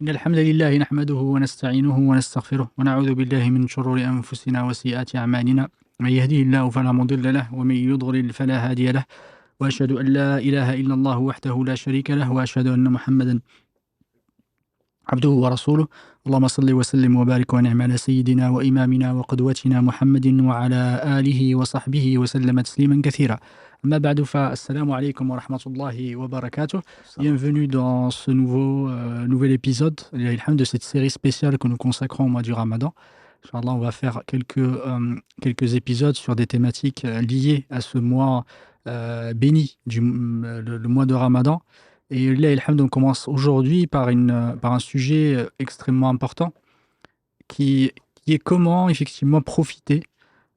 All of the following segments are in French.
إن الحمد لله نحمده ونستعينه ونستغفره ونعوذ بالله من شرور أنفسنا وسيئات أعمالنا من يهده الله فلا مضل له ومن يضلل فلا هادي له وأشهد أن لا إله إلا الله وحده لا شريك له وأشهد أن محمدا عبده ورسوله اللهم صل وسلم وبارك ونعم على سيدنا وإمامنا وقدوتنا محمد وعلى آله وصحبه وسلم تسليما كثيرا أما بعد فالسلام عليكم ورحمة الله وبركاته. Bienvenue dans ce nouvel épisode de cette série spéciale que nous consacrons au mois du Ramadan. Inch'Allah, on va faire quelques épisodes sur des thématiques liées à ce mois béni, le mois de Ramadan. Et là, on commence aujourd'hui par un sujet extrêmement important qui est comment effectivement profiter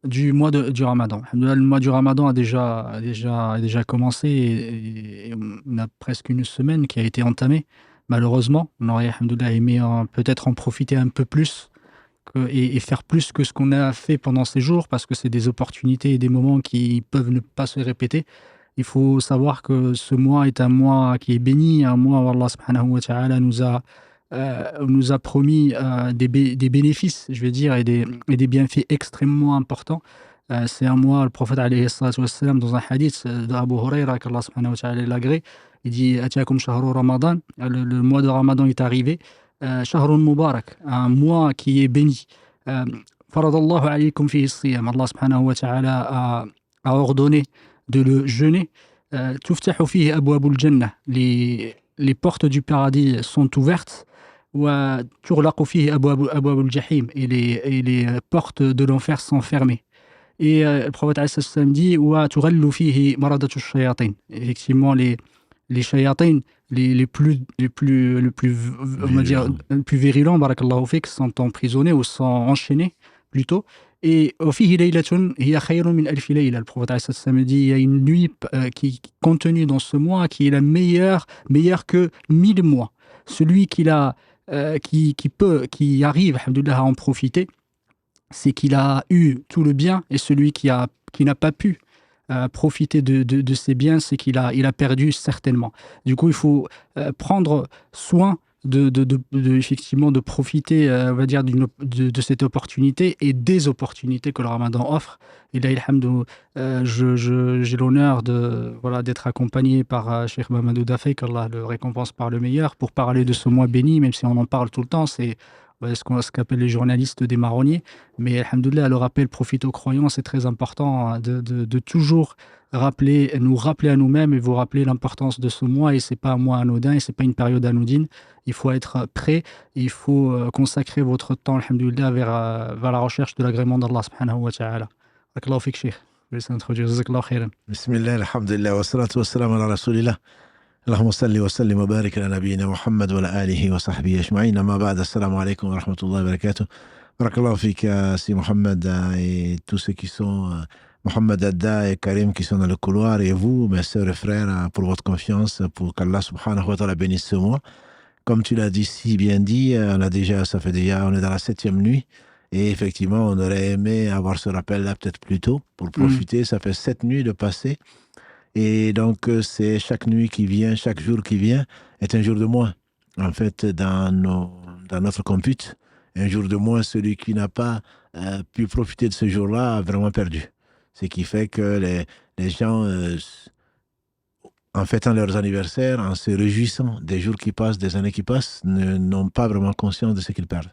du mois du Ramadan. Le mois du Ramadan a déjà commencé et on a presque une semaine qui a été entamée. Malheureusement, on aurait aimé peut-être en profiter un peu plus et faire plus que ce qu'on a fait pendant ces jours, parce que c'est des opportunités et des moments qui peuvent ne pas se répéter. Il faut savoir que ce mois est un mois qui est béni, un mois où Allah subhanahu wa ta'ala nous a promis des bénéfices, je vais dire, et des bienfaits extrêmement importants. C'est un mois, le prophète alayhi salatu wassalam, dans un hadith d'Abu Huraira, qu'Allah subhanahu wa ta'ala l'agrée, il dit Atiakum shahru Ramadan, le mois de Ramadan est arrivé, shahrun mubarak, un mois qui est béni. Faradallahu alaykum fihi as-siyam, Allah subhanahu wa ta'ala a ordonné de le jeûner. Tuftahu fihi abwabul jannah, les portes du paradis sont ouvertes. Wa turlaqu fihi abwabul jahim, et les portes de l'enfer sont fermées. Et le prophète alayhi salam dit wa tughallu fihi maradatu shayatin. Effectivement, les shayatins les plus on va dire les plus virulents, barakallahu fik, sont emprisonnés ou sont enchaînés plutôt. Et au fihi laylatun hiya khayrun min alfi layla, le prophète alayhi salam dit il y a une nuit qui contenue dans ce mois qui est la meilleure que 1000 mois. Celui qui arrive alhamdoulilah à en profiter, c'est qu'il a eu tout le bien, et celui qui n'a pas pu profiter de ces biens, c'est qu'il a perdu certainement. Du coup, il faut prendre soin effectivement de profiter, on va dire, de cette opportunité et des opportunités que le Ramadan offre. Et là, alhamdou, j'ai l'honneur d'être accompagné par Cheikh Mamadou Dafay, qu'Allah le récompense par le meilleur, pour parler de ce mois béni, même si on en parle tout le temps. C'est ce qu'appellent les journalistes des marronniers. Mais alhamdoulilah, le rappel profite aux croyants. C'est très important de toujours nous rappeler à nous-mêmes et vous rappeler l'importance de ce mois. Et c'est pas un mois anodin, et c'est pas une période anodine. Il faut être prêt, et il faut consacrer votre temps, alhamdoulilah, vers la recherche de l'agrément d'Allah subhanahu wa ta'ala. Barakallahu fik, Cheikh. Je vais s'introduire. Jazakallahu khairan. Bismillah, alhamdulillah, wa salatu wa salam ala rasulillah. اللهم صل وسلم وبارك على نبينا محمد وعلى آله وصحبه أجمعين. أما بعد, السلام عليكم wa rahmatullahi wa barakatuh. Barakallahu fik, si Mohamed et tous ceux qui sont, Mohamed Adda et Karim qui sont dans le couloir, et vous, mes sœurs et frères, pour votre confiance, pour qu'Allah subhanahu wa ta'ala bénisse ce mois. Comme tu l'as dit, si bien dit, on est dans la 7e nuit, et effectivement, on aurait aimé avoir ce rappel-là peut-être plus tôt, pour profiter. Ça fait 7 nuits de passé. Et donc, c'est chaque nuit qui vient, chaque jour qui vient, est un jour de moins. En fait, dans notre compute, un jour de moins, celui qui n'a pas pu profiter de ce jour-là a vraiment perdu. Ce qui fait que les gens, en fêtant leurs anniversaires, en se réjouissant des jours qui passent, des années qui passent, n'ont pas vraiment conscience de ce qu'ils perdent.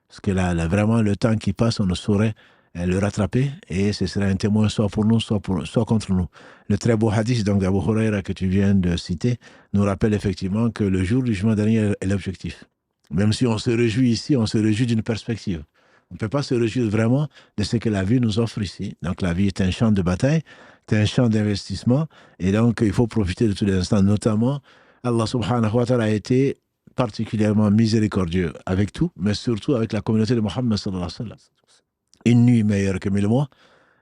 Parce que là, vraiment, le temps qui passe, on ne saurait le rattraper, et ce serait un témoin soit pour nous, soit contre nous. Le très beau hadith donc d'Abu Huraira que tu viens de citer nous rappelle effectivement que le jour du jugement dernier est l'objectif. Même si on se réjouit ici, on se réjouit d'une perspective. On ne peut pas se réjouir vraiment de ce que la vie nous offre ici. Donc la vie est un champ de bataille, c'est un champ d'investissement, et donc il faut profiter de tous les instants. Notamment, Allah subhanahu wa ta'ala a été particulièrement miséricordieux avec tout, mais surtout avec la communauté de Mohammed sallallahu alayhi wa sallam. Une nuit meilleure que 1000 mois.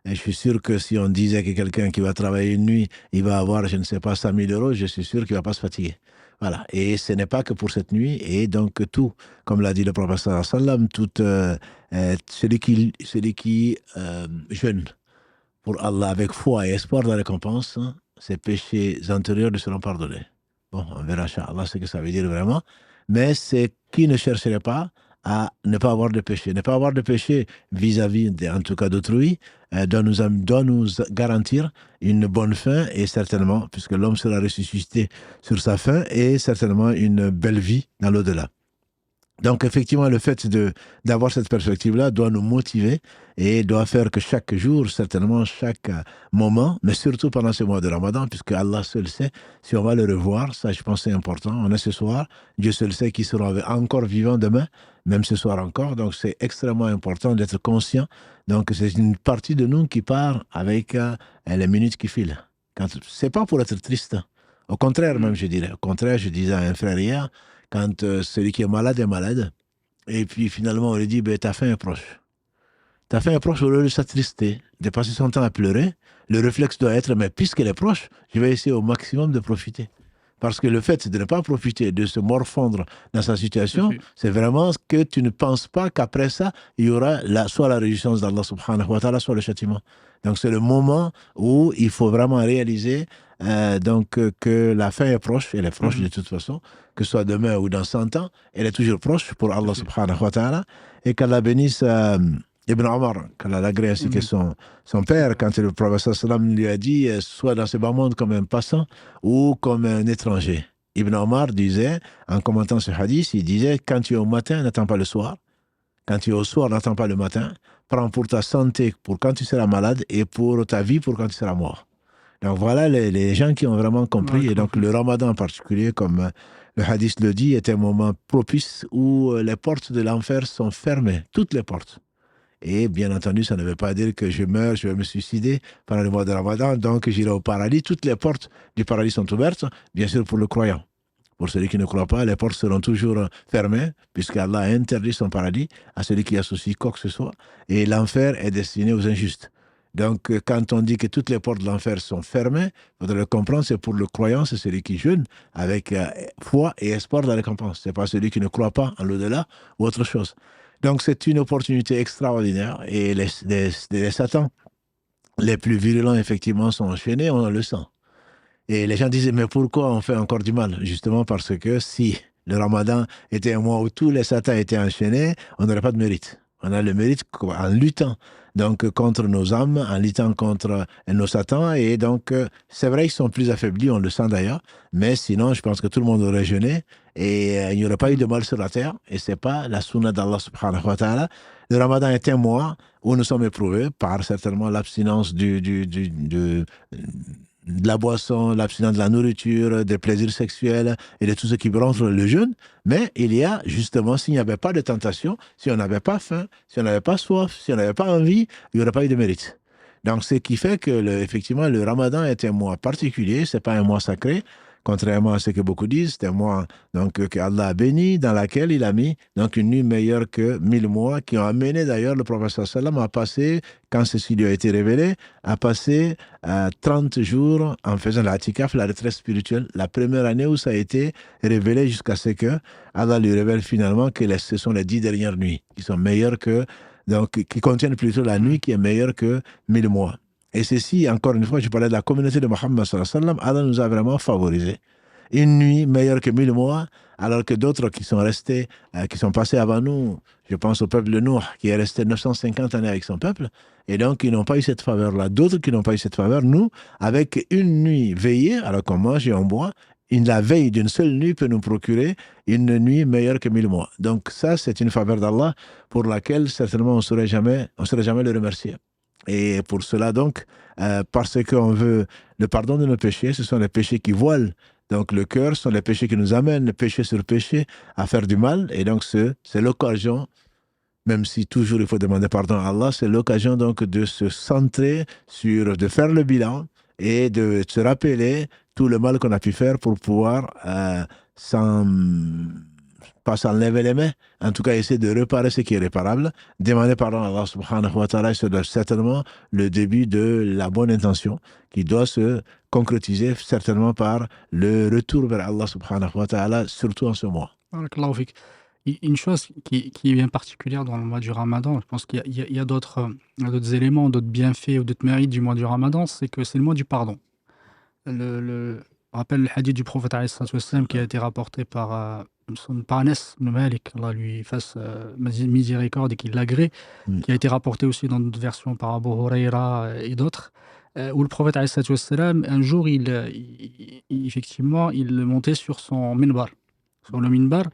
Et je suis sûr que si on disait que quelqu'un qui va travailler une nuit, il va avoir, je ne sais pas, 5 000 euros, je suis sûr qu'il ne va pas se fatiguer. Voilà. Et ce n'est pas que pour cette nuit. Et donc tout, comme l'a dit le prophète sallallahu alayhi wa sallam, celui qui jeûne pour Allah avec foi et espoir de la récompense, ses péchés antérieurs lui seront pardonnés. Bon, on verra, Inch'Allah, ce que ça veut dire vraiment. mais c'est qui ne chercherait pas à ne pas avoir de péché. Ne pas avoir de péché vis-à-vis, en tout cas d'autrui, doit nous garantir une bonne fin et certainement, puisque l'homme sera ressuscité sur sa fin, et certainement une belle vie dans l'au-delà. Donc, effectivement, le fait d'avoir cette perspective-là doit nous motiver et doit faire que chaque jour, certainement chaque moment, mais surtout pendant ce mois de Ramadan, puisque Allah seul sait si on va le revoir, ça je pense c'est important. On est ce soir, Dieu seul sait qu'il sera encore vivant demain, même ce soir encore. Donc, c'est extrêmement important d'être conscient. Donc, c'est une partie de nous qui part avec les minutes qui filent. C'est pas pour être triste. Au contraire, même, je dirais. Au contraire, je disais à un frère hier, quand celui qui est malade, et puis finalement on lui dit, ta fin est proche. Ta fin est proche, au lieu de s'attrister, de passer son temps à pleurer, le réflexe doit être, mais puisqu'elle est proche, je vais essayer au maximum de profiter. Parce que le fait de ne pas profiter, de se morfondre dans sa situation, c'est vraiment que tu ne penses pas qu'après ça, il y aura soit la réjouissance d'Allah subhanahu wa ta'ala, soit le châtiment. Donc c'est le moment où il faut vraiment réaliser que la fin est proche, elle est proche de toute façon, que ce soit demain ou dans 100 ans, elle est toujours proche pour Allah subhanahu wa ta'ala, et qu'Allah bénisse Ibn Omar, qu'Allah l'agrée ainsi que son père, quand le prophète sallam lui a dit soit dans ce bas monde comme un passant ou comme un étranger. Ibn Omar disait, en commentant ce hadith, il disait, quand tu es au matin, n'attends pas le soir. Quand tu es au soir, n'attends pas le matin. Prends pour ta santé, pour quand tu seras malade, et pour ta vie, pour quand tu seras mort. Donc voilà les gens qui ont vraiment compris. Et donc le Ramadan en particulier, comme le hadith le dit, est un moment propice où les portes de l'enfer sont fermées, toutes les portes. Et bien entendu, ça ne veut pas dire que je meurs, je vais me suicider pendant le mois de Ramadan, donc j'irai au paradis. Toutes les portes du paradis sont ouvertes, bien sûr pour le croyant. Pour celui qui ne croit pas, les portes seront toujours fermées, puisqu'Allah a interdit son paradis à celui qui associe quoi que ce soit. Et l'enfer est destiné aux injustes. Donc, quand on dit que toutes les portes de l'enfer sont fermées, il faudrait le comprendre, c'est pour le croyant, c'est celui qui jeûne avec foi et espoir de la récompense. Ce n'est pas celui qui ne croit pas en l'au-delà ou autre chose. Donc, c'est une opportunité extraordinaire et les satans les plus virulents, effectivement, sont enchaînés, on le sent. Et les gens disaient, mais pourquoi on fait encore du mal? Justement parce que si le Ramadan était un mois où tous les satans étaient enchaînés, on n'aurait pas de mérite. On a le mérite en luttant donc contre nos âmes, en luttant contre nos satans. Et donc, c'est vrai qu'ils sont plus affaiblis, on le sent d'ailleurs. Mais sinon, je pense que tout le monde aurait jeûné et il n'y aurait pas eu de mal sur la terre. Et ce n'est pas la sunna d'Allah subhanahu wa ta'ala. Le Ramadan est un mois où nous sommes éprouvés par certainement l'abstinence de la boisson, l'abstinence de la nourriture, des plaisirs sexuels et de tout ce qui rentre le jeûne. Mais il y a justement, s'il n'y avait pas de tentation, si on n'avait pas faim, si on n'avait pas soif, si on n'avait pas envie, il n'y aurait pas eu de mérite. Donc, ce qui fait que, effectivement, le Ramadan est un mois particulier, ce n'est pas un mois sacré, contrairement à ce que beaucoup disent. C'est un mois donc, que Allah a béni, dans laquelle il a mis donc, une nuit meilleure que 1000 mois, qui ont amené d'ailleurs le prophète sallam à passer, quand ceci lui a été révélé, à passer 30 jours en faisant l'atikaf, la retraite spirituelle, la première année où ça a été révélé jusqu'à ce que Allah lui révèle finalement que ce sont les 10 dernières nuits qui sont meilleures que, donc qui contiennent plutôt la nuit qui est meilleure que 1000 mois. Et ceci, encore une fois, je parlais de la communauté de Mohammed sallallahu alayhi wa sallam, Allah nous a vraiment favorisé. Une nuit meilleure que 1000 mois, alors que d'autres qui sont restés, qui sont passés avant nous, je pense au peuple de Nuh, qui est resté 950 années avec son peuple, et donc ils n'ont pas eu cette faveur-là. D'autres qui n'ont pas eu cette faveur, nous, avec une nuit veillée, alors qu'on mange et on boit, la veille d'une seule nuit peut nous procurer une nuit meilleure que 1000 mois. Donc ça, c'est une faveur d'Allah pour laquelle certainement on ne saurait jamais le remercier. Et pour cela donc, parce qu'on veut le pardon de nos péchés, ce sont les péchés qui voilent donc le cœur, ce sont les péchés qui nous amènent, péché sur péché, à faire du mal. Et donc c'est l'occasion, même si toujours il faut demander pardon à Allah, c'est l'occasion donc de se centrer de faire le bilan et de se rappeler tout le mal qu'on a pu faire pour pouvoir pas s'enlever les mains, en tout cas essayer de réparer ce qui est réparable, demander pardon à Allah subhanahu wa ta'ala, c'est certainement le début de la bonne intention qui doit se concrétiser certainement par le retour vers Allah subhanahu wa ta'ala, surtout en ce mois. Une chose qui est bien particulière dans le mois du Ramadan, je pense qu'il y a d'autres éléments, d'autres bienfaits ou d'autres mérites du mois du Ramadan, c'est que c'est le mois du pardon. On rappelle le hadith du prophète alayhi salatu wassalam qui a été rapporté par par Anas ibn Malik, Allah lui fasse miséricorde et qu'il l'agrée, qui a été rapporté aussi dans d'autres versions par Abu Huraira et d'autres, où le prophète alayhi salatu wassalam, un jour, effectivement, il montait sur son minbar, sur le minbar.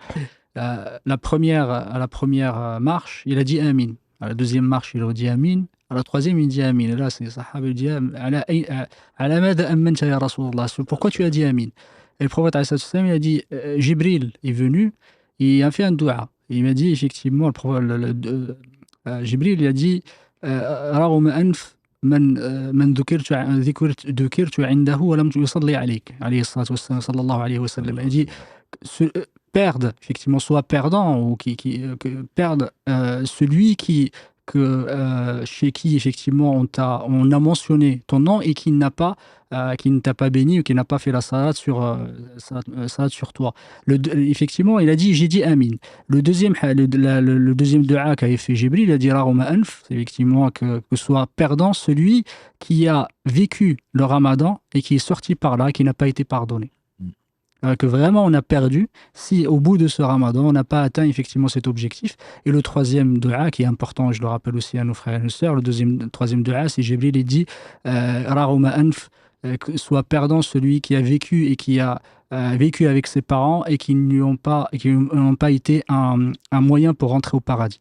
À la première marche, il a dit Amin. À la deuxième marche, il a dit Amin. À la troisième, il dit Amin. Et là, c'est Sahaba, il dit Ala mada amanta ya Rasulallah. Pourquoi tu as dit Amin? Et le prophète alayhi salatu wassalam, il a dit Jibril est venu et il a fait un dua. Et il m'a dit effectivement, Jibril, il a dit Ragum anf من ذكرت عنده ولم يصلي عليك عليه الصلاة والسلام صلى الله عليه وسلم. Il dit perdre, effectivement, soit perdant ou que perdre celui chez qui effectivement on a mentionné ton nom et qui ne t'a pas béni ou qui n'a pas fait la salat sur toi. Effectivement, il a dit j'ai dit Amin. Le deuxième dua qu'a fait Jibril, il a dit Raguma anf, c'est effectivement que soit perdant celui qui a vécu le Ramadan et qui est sorti par là, qui n'a pas été pardonné. Que vraiment on a perdu si au bout de ce Ramadan on n'a pas atteint effectivement cet objectif. Et le troisième dua qui est important, je le rappelle aussi à nos frères et nos sœurs, le troisième dua, c'est Jibril, il dit Raguma anf, que soit perdant celui qui a vécu et qui a vécu avec ses parents et qui n'ont pas été un moyen pour rentrer au paradis.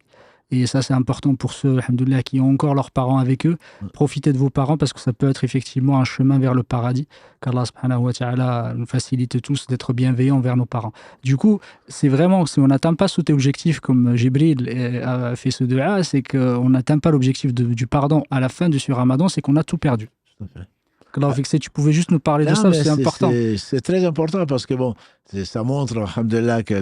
Et ça, c'est important pour ceux, alhamdoulilah, qui ont encore leurs parents avec eux. Profitez de vos parents parce que ça peut être effectivement un chemin vers le paradis. Qu'Allah subhanahu wa ta'ala nous facilite tous d'être bienveillants envers nos parents. Du coup, c'est vraiment, si on n'atteint pas cet objectif comme Jibril a fait ce dua, c'est qu'on n'atteint pas l'objectif du pardon à la fin de ce Ramadan, c'est qu'on a tout perdu. Tout à fait. Alors, Fixé, tu pouvais juste nous parler de ça, c'est important. C'est très important parce que bon, ça montre, alhamdulillah, que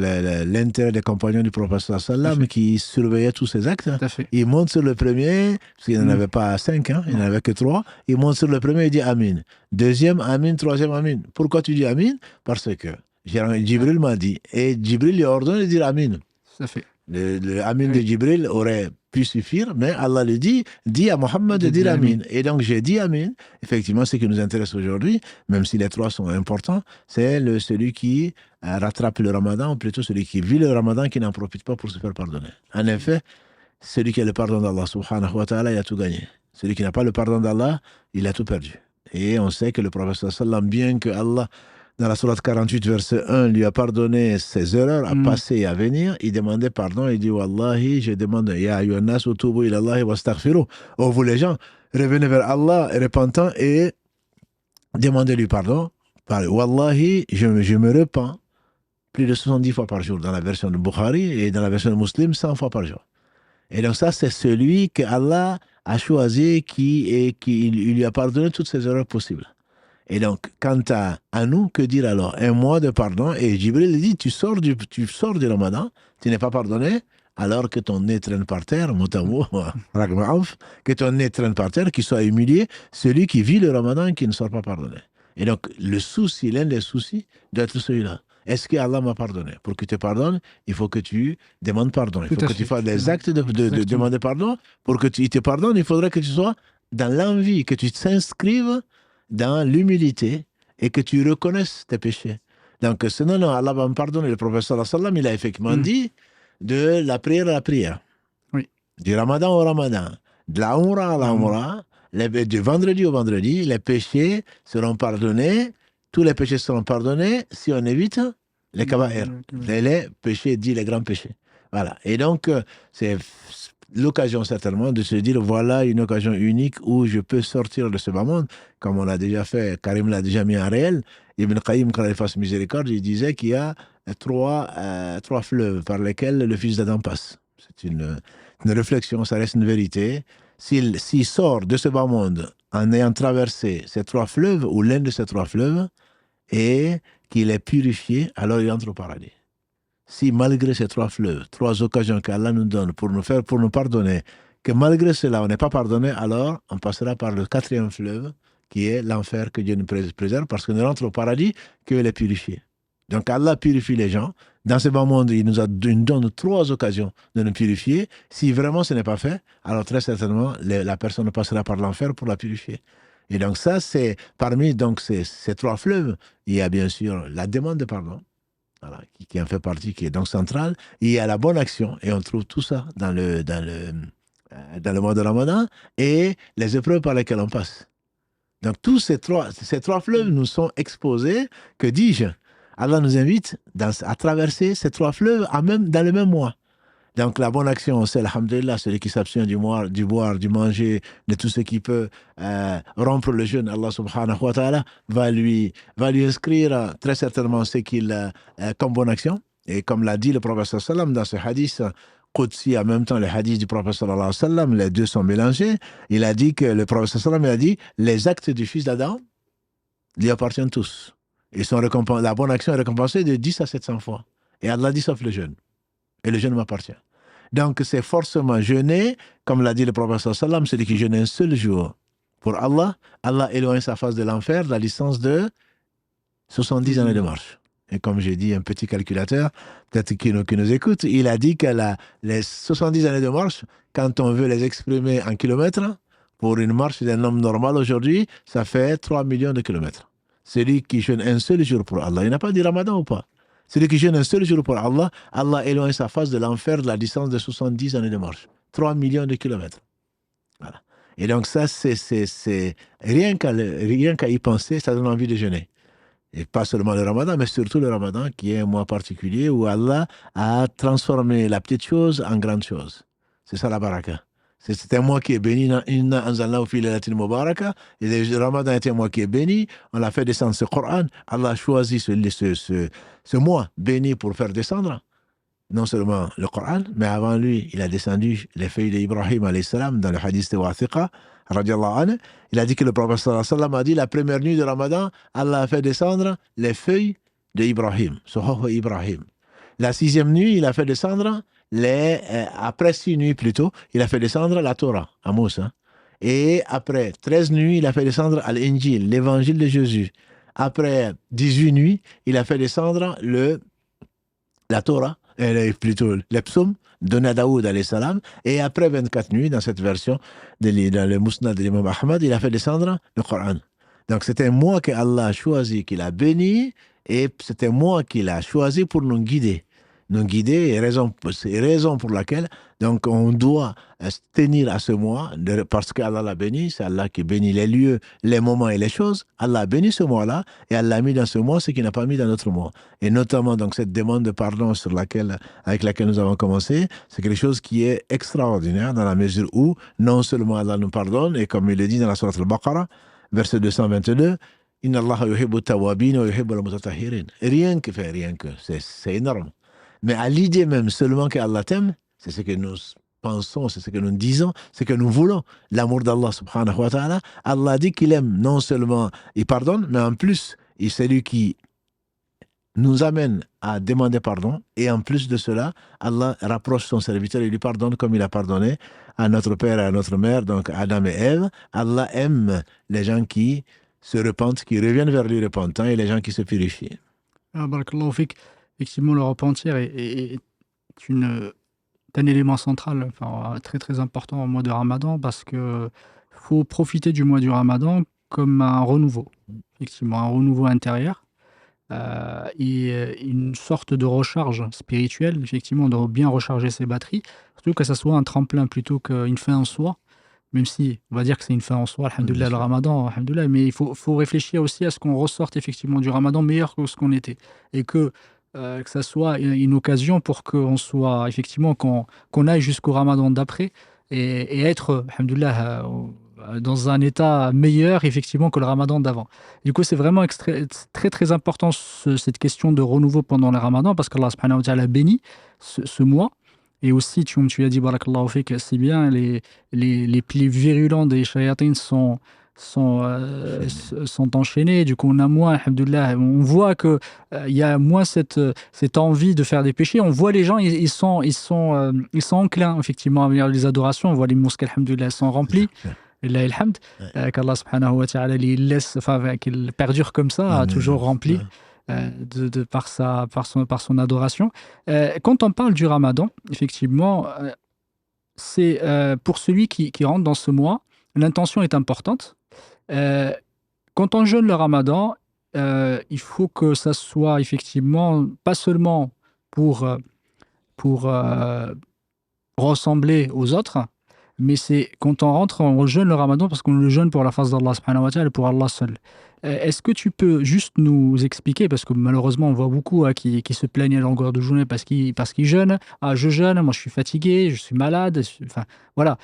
l'intérêt des compagnons du prophète sallam qui surveillaient tous ces actes. Il monte sur le premier, parce qu'il n'en avait pas 5, il n'en avait que 3. Il monte sur le premier et dit Amin. Deuxième Amin, troisième Amin. Pourquoi tu dis Amin? Parce que Jibril m'a dit, et Jibril lui a ordonné de dire Amin. Ça fait. Le Amin de Jibril aurait pu suffire, mais Allah le dit à Mohammed de dire Amin. Et donc j'ai dit Amin. Effectivement, ce qui nous intéresse aujourd'hui, même si les 3 sont importants, c'est celui qui rattrape le Ramadan, ou plutôt celui qui vit le Ramadan, qui n'en profite pas pour se faire pardonner. En effet, celui qui a le pardon d'Allah subhanahu wa ta'ala, il a tout gagné. Celui qui n'a pas le pardon d'Allah, il a tout perdu. Et on sait que le prophète sallam, bien que Allah, dans la sourate 48, verset 1, lui a pardonné ses erreurs à passer et à venir, il demandait pardon, il dit Wallahi, je demande, Ya ayyuhannas utubu ilallahi wastaghfiru. Oh, vous les gens, revenez vers Allah, repentants et demandez-lui pardon. Wallahi, je me repens plus de 70 fois par jour dans la version de Bukhari et dans la version de Muslim, 100 fois par jour. Et donc ça, c'est celui que Allah a choisi qui lui a pardonné toutes ses erreurs possibles. Et donc, quant à nous, que dire alors? Un mois de pardon, et Jibril dit, tu sors du Ramadan, tu n'es pas pardonné, alors que ton nez traîne par terre, que ton nez traîne par terre, qu'il soit humilié, celui qui vit le Ramadan et qui ne sort pas pardonné. Et donc, l'un des soucis doit être celui-là. Est-ce que Allah m'a pardonné? Pour que tu te pardonnes, il faut que tu demandes pardon. Il faut que tu fasses les actes de demander pardon. Pour que tu te pardonnes, il faudrait que tu sois dans l'envie, que tu t'inscrives dans l'humilité et que tu reconnaisses tes péchés. Donc, sinon, Allah va me pardonner. Le prophète sallallahu alayhi wa sallam, il a effectivement dit de la prière à la prière. Oui. Du Ramadan au Ramadan. De la Umrah à la Umrah. Du vendredi au vendredi, les péchés seront pardonnés. Tous les péchés seront pardonnés si on évite les kaba'ir. Les péchés dits les grands péchés. Voilà. Et donc, c'est l'occasion certainement de se dire voilà une occasion unique où je peux sortir de ce bas monde, comme on l'a déjà fait, Karim l'a déjà mis en réel. Ibn Qayyim, quand il fasse miséricorde, il disait qu'il y a trois fleuves par lesquels le fils d'Adam passe. C'est une réflexion, ça reste une vérité. S'il sort de ce bas monde en ayant traversé ces 3 fleuves ou l'un de ces 3 fleuves et qu'il est purifié, alors il entre au paradis. Si malgré ces 3 fleuves, 3 occasions qu'Allah nous donne pour nous pardonner, que malgré cela on n'est pas pardonné, alors on passera par le 4e fleuve qui est l'enfer, que Dieu nous préserve, parce qu'on ne rentre au paradis que les purifiés. Donc Allah purifie les gens. Dans ce bas monde, il nous donne 3 occasions de nous purifier. Si vraiment ce n'est pas fait, alors très certainement la personne passera par l'enfer pour la purifier. Et donc ça, c'est parmi donc ces 3 fleuves, il y a bien sûr la demande de pardon. voilà, qui en fait partie, qui est donc centrale. Il y a la bonne action, et on trouve tout ça dans le mois de Ramadan, et les épreuves par lesquelles on passe. Donc tous ces trois fleuves nous sont exposés, que dis-je, Allah nous invite à traverser ces trois fleuves dans le même mois. Donc la bonne action, c'est alhamdulillah, celui qui s'abstient du boire, du manger, de tout ce qui peut rompre le jeûne. Allah subhanahu wa ta'ala va lui inscrire très certainement ce qu'il comme bonne action. Et comme l'a dit le prophète sallam dans ce hadith Qudsi, en même temps le hadith du prophète sallallahu alayhi wa sallam, les deux sont mélangés. Il a dit que le prophète sallam a dit les actes du fils d'Adam lui appartiennent tous. La bonne action est récompensée de 10 à 700 fois. Et Allah dit sauf le jeûne. Et le jeûne m'appartient. Donc c'est forcément jeûner, comme l'a dit le prophète sallallahu alayhi wa sallam, celui qui jeûne un seul jour pour Allah, Allah éloigne sa face de l'enfer de la distance de 70 années de marche. Et comme j'ai dit, un petit calculateur, peut-être qui nous écoute, il a dit que les 70 années de marche, quand on veut les exprimer en kilomètres, pour une marche d'un homme normal aujourd'hui, ça fait 3 millions de kilomètres. Celui qui jeûne un seul jour pour Allah, il n'a pas dit Ramadan ou pas? Celui qui jeûne un seul jour pour Allah, Allah éloigne sa face de l'enfer de la distance de 70 années de marche. 3 millions de kilomètres. Voilà. Et donc ça, c'est rien qu'à y penser, ça donne envie de jeûner. Et pas seulement le Ramadan, mais surtout le Ramadan, qui est un mois particulier où Allah a transformé la petite chose en grande chose. C'est ça la baraka. C'est un mois qui est béni. Inna anzalnahu fi laylatin mubaraka. Et le Ramadan est un mois qui est béni. On a fait descendre ce Coran. Allah a choisi ce mois béni pour faire descendre non seulement le Coran, mais avant lui, il a descendu les feuilles d'Ibrahim alayhi salam dans le hadith de Wathiqa, radiallahu anhu. Il a dit que le prophète sallallahu alayhi wa sallam a dit la première nuit de Ramadan, Allah a fait descendre les feuilles d'Ibrahim, Sohoho Ibrahim. La 6e nuit, il a fait descendre après 6 nuits plutôt, il a fait descendre la Torah à Moussa. Et après 13 nuits, il a fait descendre l'Injil, l'évangile de Jésus. Après 18 nuits, il a fait descendre la Torah, plutôt les psaumes donnés à Daoud alayhi salam. Et après 24 nuits, dans cette version, dans le Musnad de l'imam Ahmad, il a fait descendre le Coran. Donc c'était moi que Allah a choisi, qu'il a béni, et c'était moi qu'il a choisi pour nous guider. Nous guider, et raison pour laquelle donc on doit se tenir à ce mois, parce qu'Allah l'a béni, c'est Allah qui bénit les lieux, les moments et les choses. Allah a béni ce mois-là, et Allah a mis dans ce mois ce qu'il n'a pas mis dans notre mois. Et notamment donc cette demande de pardon avec laquelle nous avons commencé, c'est quelque chose qui est extraordinaire dans la mesure où non seulement Allah nous pardonne, et comme il le dit dans la sourate Al-Baqarah, verset 222, Inna Allah yuhibbu tawabin wa yuhibbu al-mutatahhirin. Rien que, c'est énorme. Mais à l'idée même seulement qu'Allah t'aime, c'est ce que nous pensons, c'est ce que nous disons, c'est ce que nous voulons. L'amour d'Allah subhanahu wa ta'ala, Allah dit qu'il aime, non seulement il pardonne, mais en plus, c'est lui qui nous amène à demander pardon. Et en plus de cela, Allah rapproche son serviteur et lui pardonne comme il a pardonné à notre père et à notre mère, donc Adam et Ève. Allah aime les gens qui se repentent, qui reviennent vers lui repentants, et les gens qui se purifient. Barakallahu fik. Effectivement, le repentir est un élément central, enfin, très très important au mois de Ramadan, parce que faut profiter du mois du Ramadan comme un renouveau, effectivement, un renouveau intérieur, et une sorte de recharge spirituelle, effectivement, de bien recharger ses batteries, surtout que ça soit un tremplin plutôt qu'une fin en soi, même si on va dire que c'est une fin en soi, alhamdoulilah, le Ramadan, alhamdoulilah, mais il faut réfléchir aussi à ce qu'on ressorte effectivement du Ramadan meilleur que ce qu'on était, et que ça soit une occasion pour qu'on soit effectivement qu'on aille jusqu'au Ramadan d'après et être, alhamdoulilah, dans un état meilleur effectivement que le Ramadan d'avant. Du coup, c'est vraiment très très important cette question de renouveau pendant le Ramadan, parce qu'Allah subhanahu wa ta'ala bénit ce mois. Et aussi, comme tu as dit, barakallahu fik, c'est bien, les plis virulents des shayatins sont enchaînés. Du coup, on a moins, alhamdoulilah, on voit que il y a moins cette envie de faire des péchés. On voit les gens, ils sont enclins effectivement à venir les adorations. On voit les mosquées, alhamdoulilah, sont remplies. Lillahi alhamd, qu'Allah subhanahu wa ta'ala les laisse, enfin, qu'il perdure comme ça, toujours rempli par son adoration. Quand on parle du Ramadan, effectivement, c'est pour celui qui rentre dans ce mois, l'intention est importante. Quand on jeûne le Ramadan, il faut que ça soit effectivement pas seulement pour ressembler aux autres, mais c'est quand on rentre, on jeûne le ramadan parce qu'on le jeûne pour la face d'Allah subhanahu wa ta'ala, pour Allah seul. Est-ce que tu peux juste nous expliquer, parce que malheureusement on voit beaucoup qui se plaignent à longueur de journée parce qu'ils jeûnent. Ah, je jeûne, moi je suis fatigué, je suis malade, enfin voilà.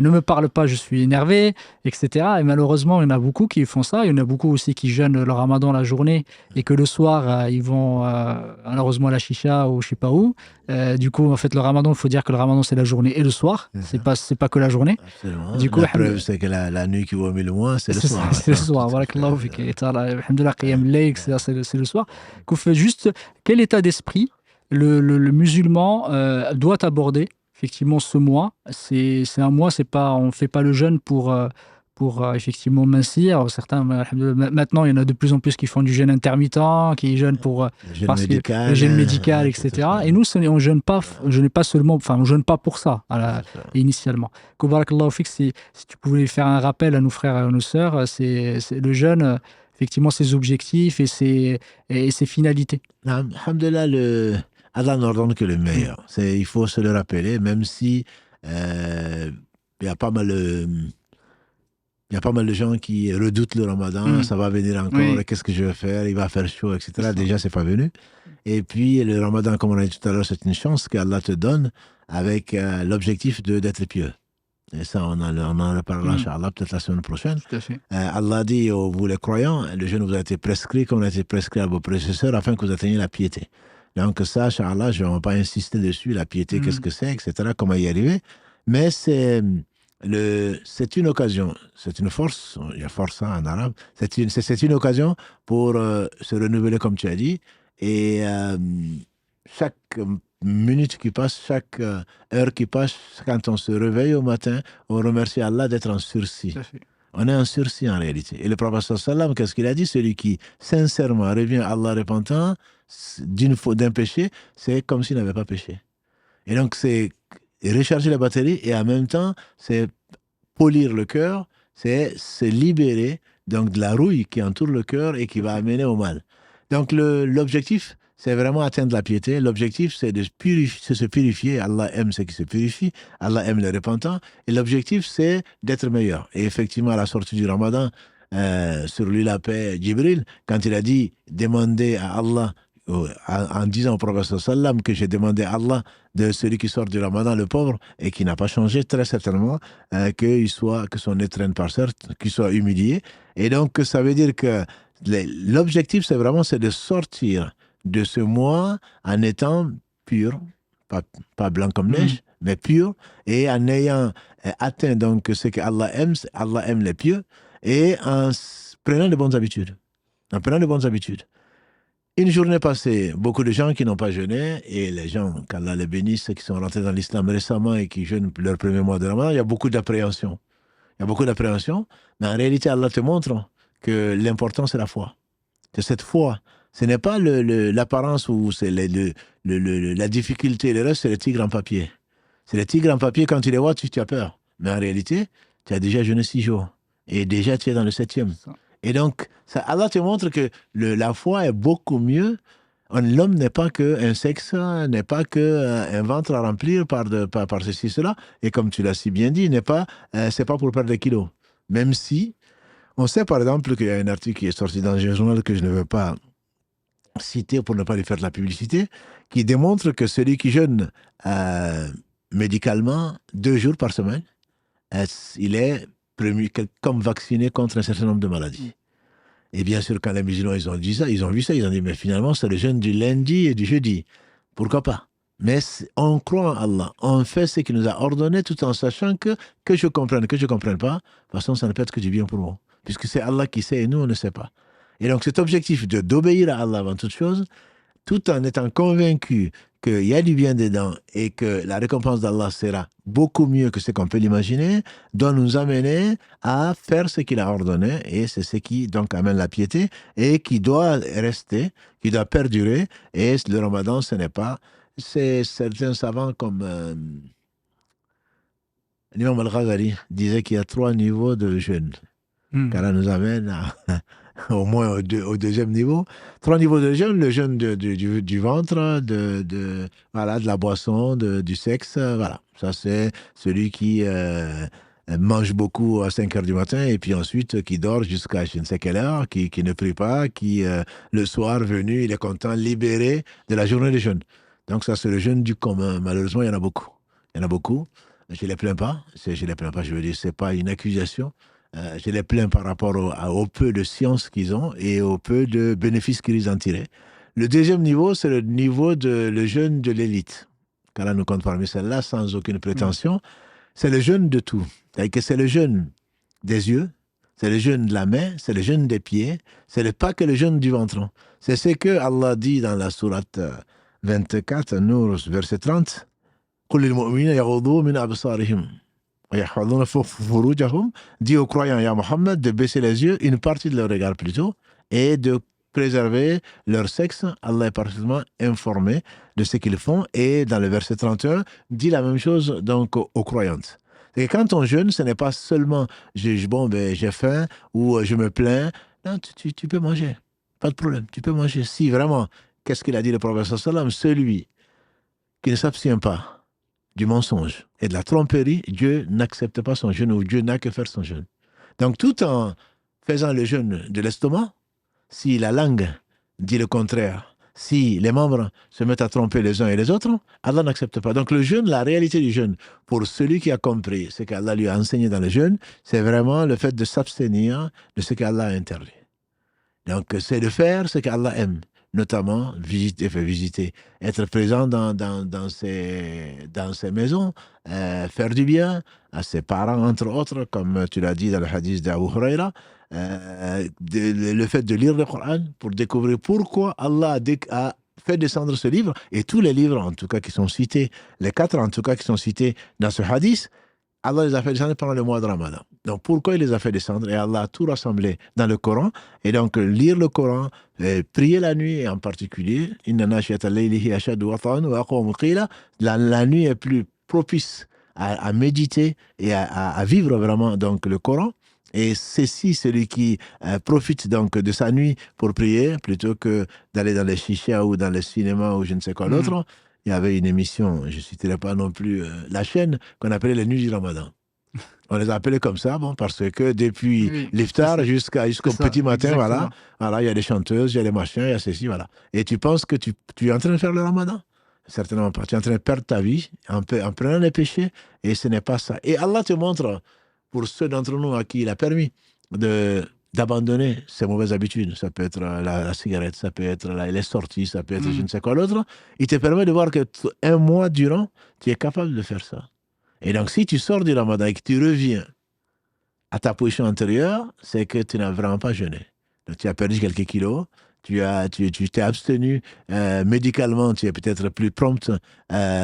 Ne me parle pas, je suis énervé, etc. Et malheureusement, il y en a beaucoup qui font ça. Il y en a beaucoup aussi qui jeûnent le ramadan la journée et que le soir, ils vont malheureusement à la chicha ou je sais pas où. Du coup, en fait, le ramadan, il faut dire que le ramadan, c'est la journée et le soir. C'est pas que la journée. Absolument. Du coup, La preuve, c'est que la nuit qui vaut mille mois, c'est le c'est ça, soir. c'est le soir. Barakallahu fik. Et ta'ala, alhamdoulilah, qiyam al-layl, c'est le soir. Qu'on fait juste quel état d'esprit le musulman doit aborder effectivement ce mois. C'est un mois, c'est pas, on fait pas le jeûne pour effectivement mincir. Certains, alhamdoulilah, maintenant, il y en a de plus en plus qui font du jeûne intermittent, qui jeûnent Le jeûne parce que médical. le jeûne médical, Tout etc. ça. Et nous, on jeûne pas, on jeûne pas seulement, enfin, on jeûne pas pour ça, C'est ça. initialement. Que barakallahu fik, si tu pouvais faire un rappel à nos frères et à nos sœurs, c'est le jeûne, effectivement, ses objectifs et ses finalités. Alhamdulillah, Allah n'ordonne que le meilleur. Il faut se le rappeler, même si il y a pas mal il y a pas mal de gens qui redoutent le ramadan, ça va venir encore, Oui. qu'est-ce que je vais faire, il va faire chaud, etc. Ça. Déjà, c'est pas venu. Et puis, le ramadan, comme on a dit tout à l'heure, c'est une chance qu'Allah te donne avec l'objectif d'être pieux. Et ça, on en reparlera, Inch'Allah, peut-être la semaine prochaine. Tout à fait. Allah dit, vous les croyants, le jeûne vous a été prescrit comme il a été prescrit à vos prédécesseurs afin que vous atteigniez la piété. Donc ça, Inch'Allah, je ne vais pas insister dessus, la piété, qu'est-ce que c'est, etc., comment y arriver. Mais c'est une occasion, c'est une force, il y a force en arabe, c'est une occasion pour se renouveler, comme tu as dit, et chaque minute qui passe, chaque heure qui passe, quand on se réveille au matin, on remercie Allah d'être en sursis. Tout à fait. On est en sursis en réalité. Et le prophète sallam, qu'est-ce qu'il a dit? Celui qui sincèrement revient à Allah repentant d'un péché, c'est comme s'il n'avait pas péché. Et donc c'est recharger la batterie et en même temps, c'est polir le cœur, c'est se libérer donc de la rouille qui entoure le cœur et qui va amener au mal. Donc l'objectif, c'est vraiment atteindre la piété. L'objectif, c'est de se purifier. Allah aime ceux qui se purifient. Allah aime les repentants. Et l'objectif, c'est d'être meilleur. Et effectivement, à la sortie du Ramadan, sur lui la paix, Jibril, quand il a dit, demandez à Allah, en disant au prophète sallam que j'ai demandé à Allah de celui qui sort du Ramadan, le pauvre, et qui n'a pas changé, très certainement, que son nez traîne par terre, qu'il soit humilié. Et donc, ça veut dire que l'objectif, c'est de sortir de ce mois en étant pur, pas blanc comme neige, mais pur, et en ayant atteint donc ce que Allah aime les pieux, et en prenant de bonnes habitudes. En prenant de bonnes habitudes. Une journée passée, beaucoup de gens qui n'ont pas jeûné, et les gens, qu'Allah les bénisse, qui sont rentrés dans l'islam récemment et qui jeûnent leur premier mois de Ramadan, il y a beaucoup d'appréhension. Mais en réalité, Allah te montre que l'important, c'est la foi. C'est cette foi. Ce n'est pas l'apparence ou c'est la difficulté. Le reste, c'est les tigres en papier. C'est les tigres en papier, quand tu les vois, tu as peur. Mais en réalité, tu as déjà jeûné 6 jours. Et déjà, tu es dans le 7e. Et donc, Allah te montre que la foi est beaucoup mieux. L'homme n'est pas qu'un sexe, n'est pas qu'un ventre à remplir par ceci, cela. Et comme tu l'as si bien dit, c'est pas pour perdre des kilos. Même si, on sait par exemple qu'il y a un article qui est sorti dans un journal que je ne veux pas citer pour ne pas lui faire de la publicité, qui démontre que celui qui jeûne médicalement 2 jours par semaine, il est comme vacciné contre un certain nombre de maladies. Et bien sûr, quand les musulmans ils ont vu ça, ils ont dit, mais finalement, c'est le jeûne du lundi et du jeudi. Pourquoi pas? Mais on croit en Allah, on fait ce qu'il nous a ordonné tout en sachant que je comprenne, que je ne comprenne pas, de toute façon, ça ne peut être que du bien pour moi. Puisque c'est Allah qui sait et nous, on ne sait pas. Et donc, cet objectif d'obéir à Allah avant toute chose, tout en étant convaincu qu'il y a du bien dedans et que la récompense d'Allah sera beaucoup mieux que ce qu'on peut l'imaginer, doit nous amener à faire ce qu'il a ordonné, et c'est ce qui donc amène la piété et qui doit rester, qui doit perdurer. Et le Ramadan, ce n'est pas... C'est certains savants comme l'imam Al-Ghazali disait qu'il y a 3 niveaux de jeûne. Qu'Allah nous amène au moins au deuxième niveau. 3 niveaux de jeûne, le jeûne du ventre, voilà, de la boisson, du sexe, voilà. Ça, c'est celui qui mange beaucoup à 5 heures du matin et puis ensuite qui dort jusqu'à je ne sais quelle heure, qui ne prie pas, qui, le soir venu, il est content, libéré de la journée de jeûne. Donc ça, c'est le jeûne du commun. Malheureusement, il y en a beaucoup. Il y en a beaucoup. Je ne les plains pas. Je les plains pas, je veux dire, ce n'est pas une accusation. Je les plains par rapport au peu de science qu'ils ont et au peu de bénéfices qu'ils en tiraient. Le deuxième niveau, c'est le niveau de le jeûne de l'élite. Car là, nous compte parmi celles-là, sans aucune prétention. C'est le jeûne de tout. C'est-à-dire que c'est le jeûne des yeux, c'est le jeûne de la main, c'est le jeûne des pieds, pas que le jeûne du ventre. C'est ce que Allah dit dans la sourate 24, Nour, verset 30. قل للمؤمنين يغضوا من أبصارهم ويحفظون فروجهم. Dis aux croyants, ya Mohammed, de baisser les yeux, une partie de leur regard plutôt, et de préserver leur sexe. Allah est parfaitement informé de ce qu'ils font. Et dans le verset 31, dit la même chose donc aux croyantes. Et quand on jeûne, ce n'est pas seulement j'ai faim ou je me plains. Non, tu peux manger. Pas de problème, tu peux manger. Si vraiment, qu'est-ce qu'il a dit le prophète sallam? Celui qui ne s'abstient pas du mensonge et de la tromperie, Dieu n'accepte pas son jeûne ou Dieu n'a que faire son jeûne. Donc tout en faisant le jeûne de l'estomac, si la langue dit le contraire, si les membres se mettent à tromper les uns et les autres, Allah n'accepte pas. Donc le jeûne, la réalité du jeûne, pour celui qui a compris ce qu'Allah lui a enseigné dans le jeûne, c'est vraiment le fait de s'abstenir de ce qu'Allah a interdit. Donc c'est de faire ce qu'Allah aime, notamment visiter, être présent dans ces maisons, faire du bien à ses parents, entre autres, comme tu l'as dit dans le hadith d'Abu Huraira, le fait de lire le Coran pour découvrir pourquoi Allah a fait descendre ce livre, et tous les livres, en tout cas, qui sont cités, les 4 en tout cas qui sont cités dans ce hadith, Allah les a fait descendre pendant le mois de Ramadan. Donc pourquoi il les a fait descendre? Et Allah a tout rassemblé dans le Coran. Et donc lire le Coran, prier la nuit, et en particulier, la nuit est plus propice à méditer et à vivre vraiment donc le Coran. Et c'est si celui qui profite donc de sa nuit pour prier, plutôt que d'aller dans les chichas ou dans les cinémas ou je ne sais quoi d'autre. Il y avait une émission, je ne citerai pas non plus la chaîne, qu'on appelait les Nuits du Ramadan. On les appelait comme ça, parce que depuis l'iftar jusqu'au petit matin, voilà, il y a des chanteuses, il y a des machins, il y a ceci, voilà. Et tu penses que tu es en train de faire le Ramadan? Certainement pas. Tu es en train de perdre ta vie en prenant les péchés, et ce n'est pas ça. Et Allah te montre, pour ceux d'entre nous à qui il a permis d'abandonner ces mauvaises habitudes, ça peut être la cigarette, ça peut être les sorties, ça peut être je ne sais quoi l'autre, il te permet de voir que 1 mois durant, tu es capable de faire ça. Et donc si tu sors du Ramadan et que tu reviens à ta position antérieure, c'est que tu n'as vraiment pas jeûné. Donc tu as perdu quelques kilos, tu t'es abstenu médicalement, tu es peut-être plus prompt,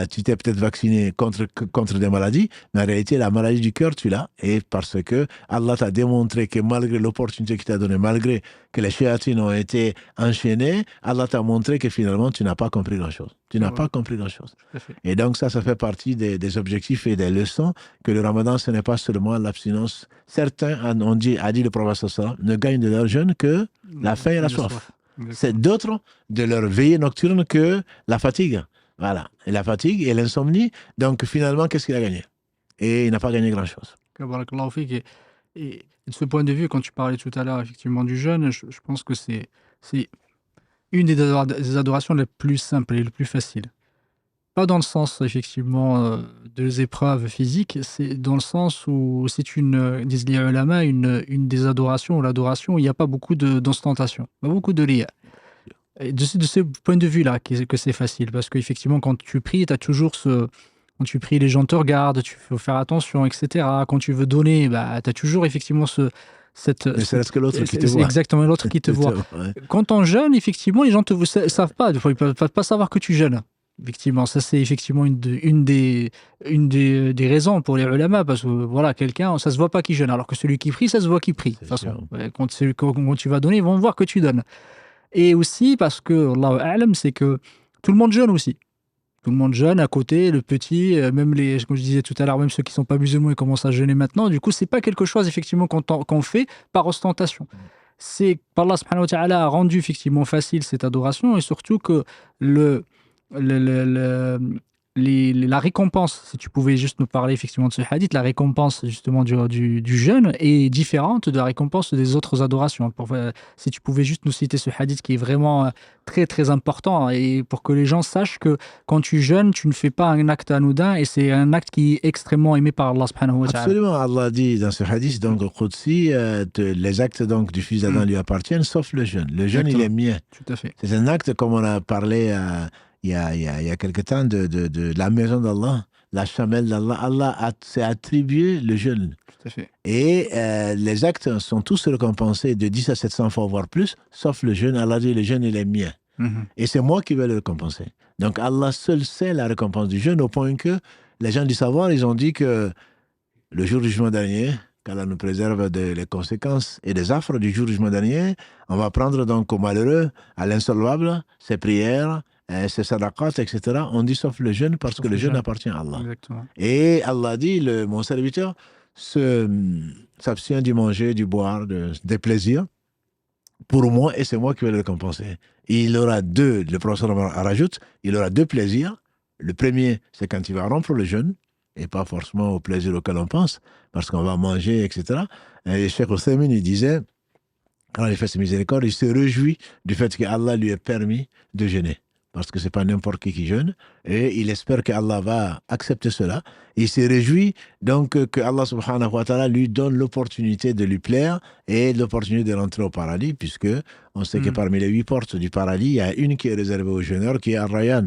tu t'es peut-être vacciné contre des maladies, mais en réalité, la maladie du cœur, tu l'as, et parce que Allah t'a démontré que malgré l'opportunité qu'il t'a donnée, malgré que les chéatines ont été enchaînées, Allah t'a montré que finalement, tu n'as pas compris grand-chose. Tu n'as pas compris grand-chose. Et donc ça fait partie des objectifs et des leçons que le Ramadan, ce n'est pas seulement l'abstinence. Certains ont dit le prophète sallallahu alayhi wa sallam, ne gagnent de leur jeûne que la faim et la soif. C'est d'autres de leur veillée nocturne que la fatigue. Voilà. Et la fatigue et l'insomnie. Donc finalement, qu'est-ce qu'il a gagné? Et il n'a pas gagné grand-chose. Et de ce point de vue, quand tu parlais tout à l'heure effectivement du jeûne, je pense que c'est une des adorations les plus simples et les plus faciles. Pas dans le sens effectivement des épreuves physiques, c'est dans le sens où c'est disent les ulama, une des adorations ou l'adoration où il n'y a pas beaucoup d'ostentation, pas beaucoup de liens. Et de ce point de vue-là que c'est facile, parce qu'effectivement quand tu pries, tu as toujours quand tu pries, les gens te regardent, il faut faire attention, etc. Quand tu veux donner, tu as toujours effectivement Mais c'est que l'autre qui te voit. Exactement, l'autre qui te voit. Ouais. Quand on jeûne, effectivement, les gens ne savent pas. Des fois, ils ne peuvent pas savoir que tu jeûnes. Effectivement, ça c'est effectivement une des raisons pour les ulama, parce que voilà, quelqu'un, ça se voit pas qu'il jeûne, alors que celui qui prie, ça se voit qu'il prie. De toute façon, quand tu vas donner, ils vont voir que tu donnes. Et aussi parce que, Allahu a'lam, c'est que tout le monde jeûne aussi. Tout le monde jeûne à côté, le petit, même comme je disais tout à l'heure, même ceux qui ne sont pas musulmans, ils commencent à jeûner maintenant. Du coup, c'est pas quelque chose effectivement qu'on fait par ostentation. c'est qu'Allah subhanahu wa ta'ala a rendu effectivement facile cette adoration et surtout que le, le- la récompense, si tu pouvais juste nous parler effectivement de ce hadith, la récompense justement du jeûne est différente de la récompense des autres adorations. Si tu pouvais juste nous citer ce hadith qui est vraiment très très important et pour que les gens sachent que quand tu jeûnes, tu ne fais pas un acte anodin et c'est un acte qui est extrêmement aimé par Allah subhanahu wa ta'ala. Absolument, Allah dit dans ce hadith, donc au Qudsi, les actes donc, du fils d'Adam lui appartiennent, sauf le jeûne. Le jeûne, il est mien. Tout à fait. C'est un acte, comme on a parlé il y a quelque temps, de la maison d'Allah, la chamelle d'Allah. Allah s'est attribué le jeûne. Tout à fait. Et les actes sont tous récompensés de 10 à 700 fois, voire plus, sauf le jeûne. Allah dit, le jeûne, il est mien. Et c'est moi qui vais le récompenser. Donc Allah seul sait la récompense du jeûne, au point que les gens du savoir, ils ont dit que le jour du jugement dernier, qu'Allah nous préserve des conséquences et des affres du jour du jugement dernier, on va prendre donc au malheureux, à l'insolvable, ses prières, ses sadaqat, etc. On dit sauf le jeûne parce que le jeûne appartient à Allah. Exactement. Et Allah dit, mon serviteur s'abstient du manger, du boire, des plaisirs pour moi et c'est moi qui vais le récompenser. Il aura le professeur rajoute, il aura deux plaisirs. Le premier, c'est quand il va rompre le jeûne, et pas forcément au plaisir auquel on pense, parce qu'on va manger, etc. Et Cheikh Othaymin, il disait, quand il fait ses miséricordes, il se réjouit du fait qu'Allah lui ait permis de jeûner. Parce que ce n'est pas n'importe qui jeûne, et il espère qu'Allah va accepter cela. Il se réjouit donc que Allah subhanahu wa ta'ala lui donne l'opportunité de lui plaire et l'opportunité de rentrer au paradis, puisque on sait que parmi les 8 portes du paradis, il y a une qui est réservée aux jeûneurs, qui est Ar-Rayyan.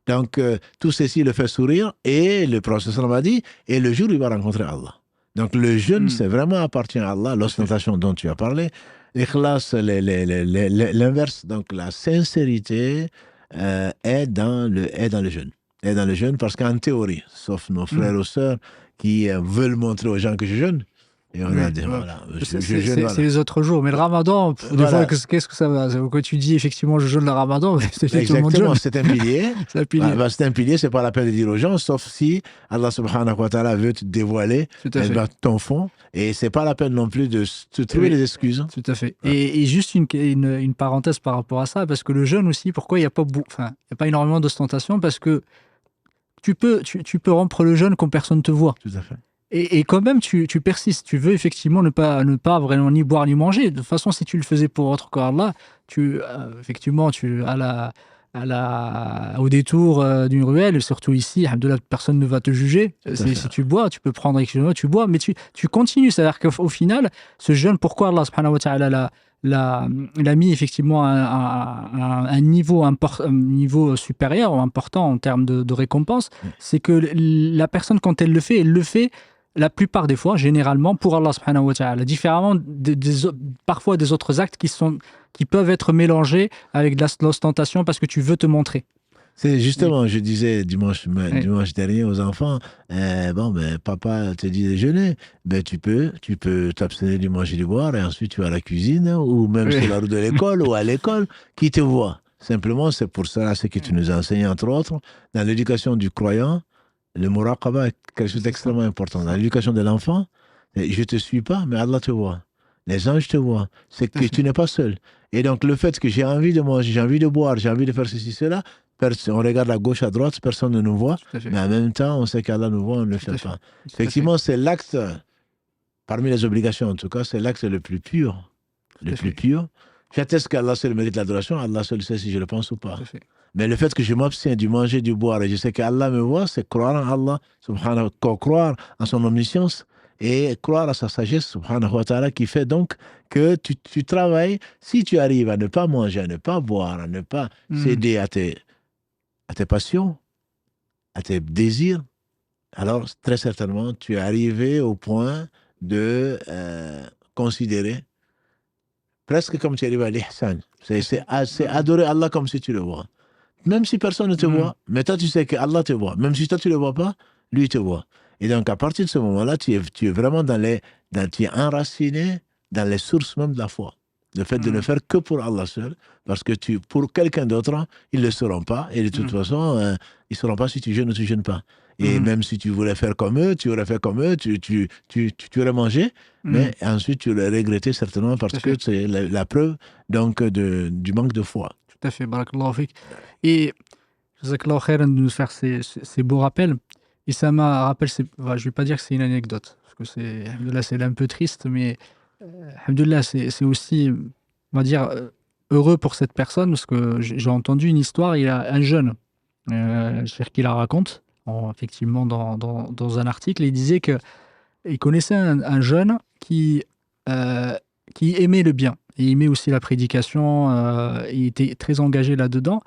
Donc, tout ceci le fait sourire, et le prophète m'a dit, et le jour, il va rencontrer Allah. Donc, le jeûne, c'est vraiment appartient à Allah, l'ostentation dont tu as parlé. L'ikhlas, l'inverse, donc la sincérité est dans le jeûne. Est dans le jeûne parce qu'en théorie, sauf nos frères ou sœurs qui veulent montrer aux gens que je jeûne, et on a dit, voilà, je jeûne. Voilà. C'est les autres jours. Mais le ramadan, des fois, qu'est-ce que ça va? Quand tu dis effectivement je jeûne le ramadan, c'est exactement, c'est un pilier. C'est un pilier. C'est un pilier, c'est pas la peine de dire aux gens, sauf si Allah subhanahu wa ta'ala veut te dévoiler ton fond. Et c'est pas la peine non plus de te trouver des excuses. Tout à fait. Et juste une parenthèse par rapport à ça, parce que le jeûne aussi, pourquoi il n'y a pas énormément d'ostentation? Parce que tu peux rompre le jeûne quand personne ne te voit. Tout à fait. Et quand même, tu persistes. Tu veux effectivement ne pas vraiment ni boire ni manger. De toute façon, si tu le faisais pour autre qu'Allah, effectivement, au détour d'une ruelle, surtout ici, alhamdoulilah, personne ne va te juger. Si tu bois, tu peux prendre excusez-moi, tu bois, mais tu continues. C'est-à-dire qu'au final, ce jeûne, pourquoi Allah subhanahu wa ta'ala l'a mis effectivement à un niveau supérieur ou important en termes de récompense, c'est que la personne, quand elle le fait la plupart des fois, généralement, pour Allah subhanahu wa ta'ala, différemment parfois des autres actes qui peuvent être mélangés avec de l'ostentation parce que tu veux te montrer. C'est justement, je disais dimanche dernier aux enfants, papa te dit de jeûner, tu peux t'abstenir du manger et du boire et ensuite tu vas à la cuisine ou même sur la route de l'école ou à l'école, qui te voit. Simplement, c'est pour ça ce que tu nous as enseigné, entre autres, dans l'éducation du croyant. Le muraqaba est quelque chose d'extrêmement important. Dans l'éducation de l'enfant, je ne te suis pas, mais Allah te voit. Les anges te voient. C'est que tu n'es pas seul. Et donc, le fait que j'ai envie de manger, j'ai envie de boire, j'ai envie de faire ceci, cela, on regarde à gauche, à droite, personne ne nous voit. Mais en même temps, on sait qu'Allah nous voit, on ne le fait pas. Effectivement, c'est l'acte, parmi les obligations en tout cas, c'est l'acte le plus pur. Le plus pur. J'atteste qu'Allah seul mérite l'adoration. Allah seul sait si je le pense ou pas. Mais le fait que je m'abstiens du manger, du boire, et je sais qu'Allah me voit, c'est croire en Allah, subhanahu wa ta'ala, croire en son omniscience et croire à sa sagesse, subhanahu wa ta'ala, qui fait donc que tu travailles. Si tu arrives à ne pas manger, à ne pas boire, à ne pas céder à tes passions, à tes désirs, alors très certainement, tu es arrivé au point de considérer, presque comme tu arrives à l'ihsan. C'est adorer Allah comme si tu le vois. Même si personne ne te voit, mais toi tu sais que Allah te voit. Même si toi tu ne le vois pas, lui te voit. Et donc à partir de ce moment-là, tu es vraiment tu es enraciné dans les sources même de la foi. Le fait de ne faire que pour Allah seul, parce que pour quelqu'un d'autre, ils ne le sauront pas. Et de toute façon, ils ne sauront pas si tu jeûnes ou tu ne jeûnes pas. Et même si tu voulais faire comme eux, tu aurais fait comme eux, tu aurais mangé, mais ensuite tu aurais regretté certainement parce que c'est la preuve donc du manque de foi. Tout à fait, barakallahu fik. Et jazakallahu khairan de nous faire ces beaux rappels. Et ça m'a rappelé, je ne vais pas dire que c'est une anecdote, parce que c'est un peu triste, mais alhamdoulilah, c'est aussi, on va dire, heureux pour cette personne, parce que j'ai entendu une histoire, il y a un jeune, qui la raconte, effectivement dans un article, il disait qu'il connaissait un jeune qui aimait le bien, et il aimait aussi la prédication, il était très engagé là-dedans,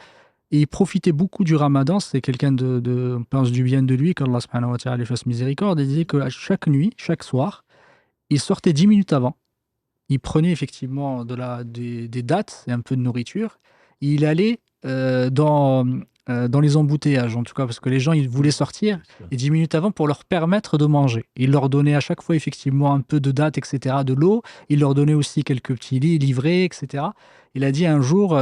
et il profitait beaucoup du ramadan. C'est quelqu'un on pense du bien de lui, qu'Allah subhanahu wa ta'ala lui fasse miséricorde. Il disait que chaque nuit, chaque soir, il sortait 10 minutes avant. Il prenait effectivement des dattes et un peu de nourriture. Et il allait dans les embouteillages, en tout cas, parce que les gens ils voulaient sortir, et 10 minutes avant pour leur permettre de manger. Il leur donnait à chaque fois effectivement un peu de dattes, etc., de l'eau. Il leur donnait aussi quelques petits lits livrés, etc. Il a dit